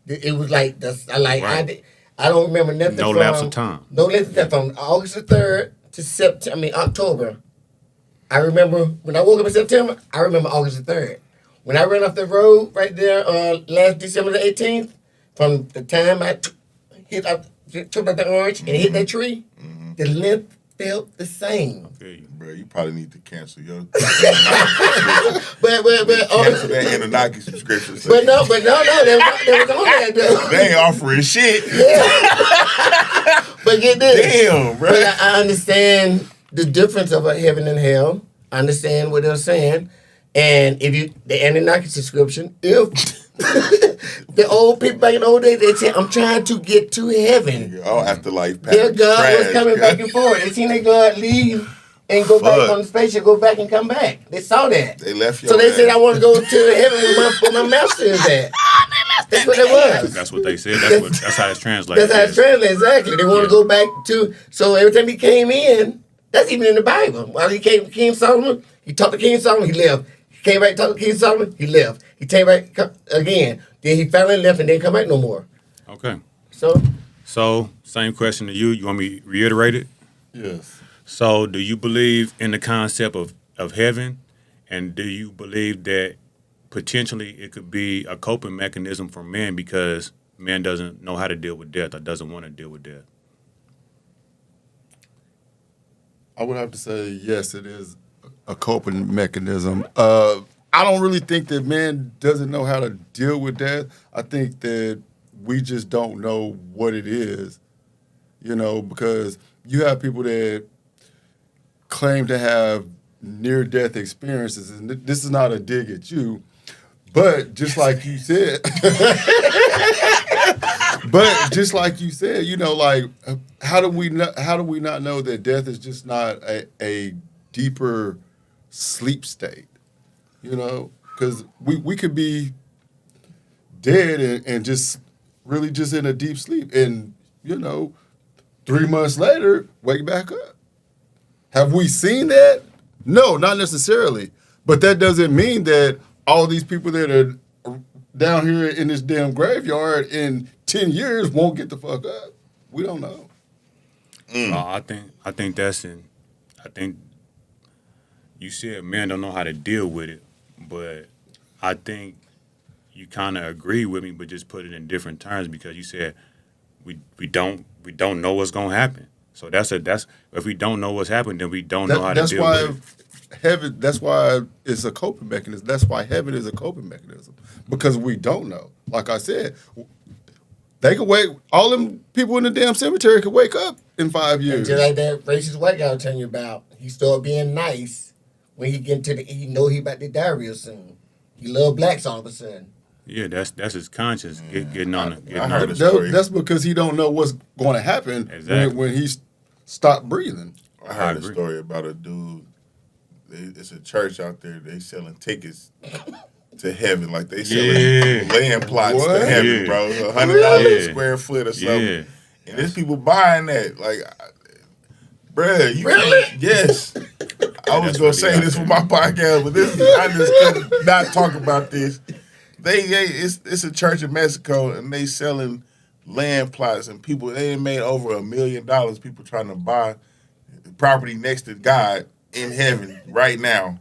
It was like Right. I don't remember nothing. No lapse of time. No lapse of time from August the 3rd to October. I remember when I woke up in September. I remember August the 3rd. When I ran off the road right there, last December the 18th, from the time I took out the orange and hit that tree, the length felt the same. Bro, you probably need to cancel your But cancel that Anunnaki subscription. But no, they was on that though. They ain't offering shit. But get this. Damn, bro. But I understand the difference of a heaven and hell. I understand what they're saying. And the Anunnaki subscription, if the old people back in the old days, they said, I'm trying to get to heaven. Oh, afterlife Their package God trash, was coming back and forth. They seen their God leave and go back on the spaceship, go back and come back. They saw that. They left you. So they said, I want to go to heaven where my master is at. That's what it was. That's what they said. That's how it's translated. That's how it's translated, exactly. They want to go back to, so every time he came in, that's even in the Bible. While he came to King Solomon, he talked to King Solomon, he left. He came back, talked to King Solomon, he left. He came back again. Then he finally left and didn't come back no more. Okay. So, same question to you. You want me to reiterate it? Yes. So, do you believe in the concept of heaven? And do you believe that potentially it could be a coping mechanism for man because man doesn't know how to deal with death or doesn't want to deal with death? I would have to say yes, it is a coping mechanism. I don't really think that man doesn't know how to deal with death. I think that we just don't know what it is, because you have people that claim to have near-death experiences, and this is not a dig at you, but just like you said, how do we not know that death is just not a deeper sleep state? Because we could be dead and just really just in a deep sleep, and 3 months later wake back up. Have we seen that? No, not necessarily. But that doesn't mean that all these people that are down here in this damn graveyard in 10 years won't get the fuck up. We don't know. I think I think you said men don't know how to deal with it, but I think you kind of agree with me, but just put it in different terms because you said we don't know what's gonna happen. So that's if we don't know what's happened, then we don't know how to deal with it. That's why it's a coping mechanism. That's why heaven is a coping mechanism, because we don't know. Like I said, they could wake. All them people in the damn cemetery could wake up in 5 years. just like that racist white guy I was telling you about, he started being nice when he get into he know he about to die real soon. He love blacks all of a sudden. Yeah, that's his conscience getting on it. I heard a story. That's because he don't know what's going to happen when he stopped breathing. I heard a story about a dude. It's a church out there. They selling tickets to heaven, like they selling land plots to heaven, bro. $100 a square foot or something. Yeah. And there's people buying that, like, bruh, you Really? Yes. I was gonna say this for my podcast, but I just could not talk about this. It's a church in Mexico, and they selling land plots, and people they made over $1 million. People trying to buy property next to God in heaven right now,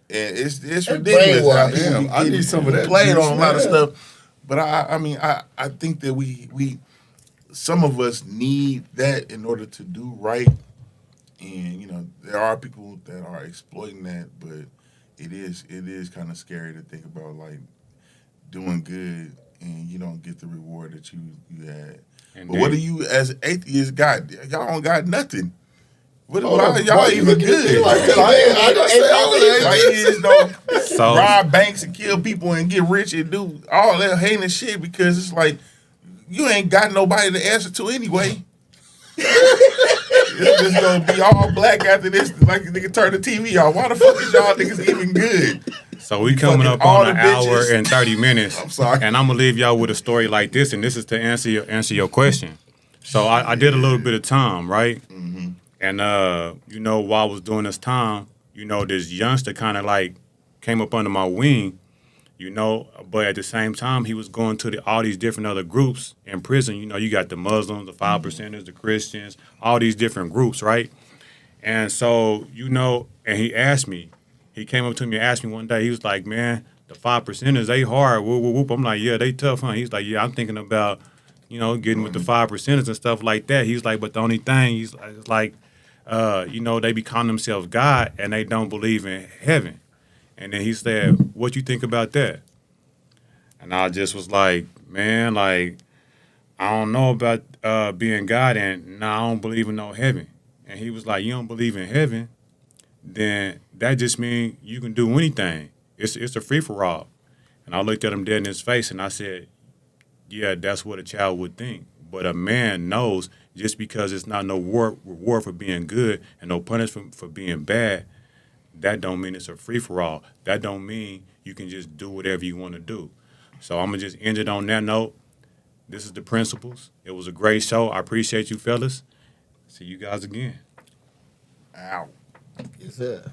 and it's ridiculous. brainwashed. Damn, I need some of that Played juice, on a lot of man. stuff, but I think that we some of us need that in order to do right, and there are people that are exploiting that, but it is kind of scary to think about, like, doing good and you don't get the reward that you had. And But what do you as atheists got? Y'all don't got nothing. But y'all even good. Like, So rob banks and kill people and get rich and do all that heinous shit because it's like you ain't got nobody to answer to anyway. It's just gonna be all black after this. Like the nigga turn the TV off. Why the fuck is y'all niggas even good? So we coming up all on the an hour bitches. and 30 minutes. I'm sorry. And I'm gonna leave y'all with a story like this, and this is to answer your question. So I did a little bit of time, right? Mm-hmm. And while I was doing this time, this youngster kind of like came up under my wing, but at the same time he was going to all these different other groups in prison. You got the Muslims, the 5%ers, the Christians, all these different groups, right? And so, and he came up to me and asked me one day, he was like, man, the 5%ers, they hard, whoop, whoop, whoop. I'm like, yeah, they tough, huh? He's like, yeah, I'm thinking about, getting with the 5%ers and stuff like that. He's like, but the only thing, he's like, they be calling themselves God and they don't believe in heaven. And then he said, what you think about that? And I just was like, man, like, I don't know about being God, and I don't believe in no heaven. And he was like, you don't believe in heaven? Then that just means you can do anything. It's a free-for-all. And I looked at him dead in his face and I said, yeah, that's what a child would think. But a man knows just because it's not no reward for being good and no punishment for being bad, that don't mean it's a free-for-all. That don't mean you can just do whatever you want to do. So I'm going to just end it on that note. This is The Principles. It was a great show. I appreciate you, fellas. See you guys again. Ow. Yes, sir.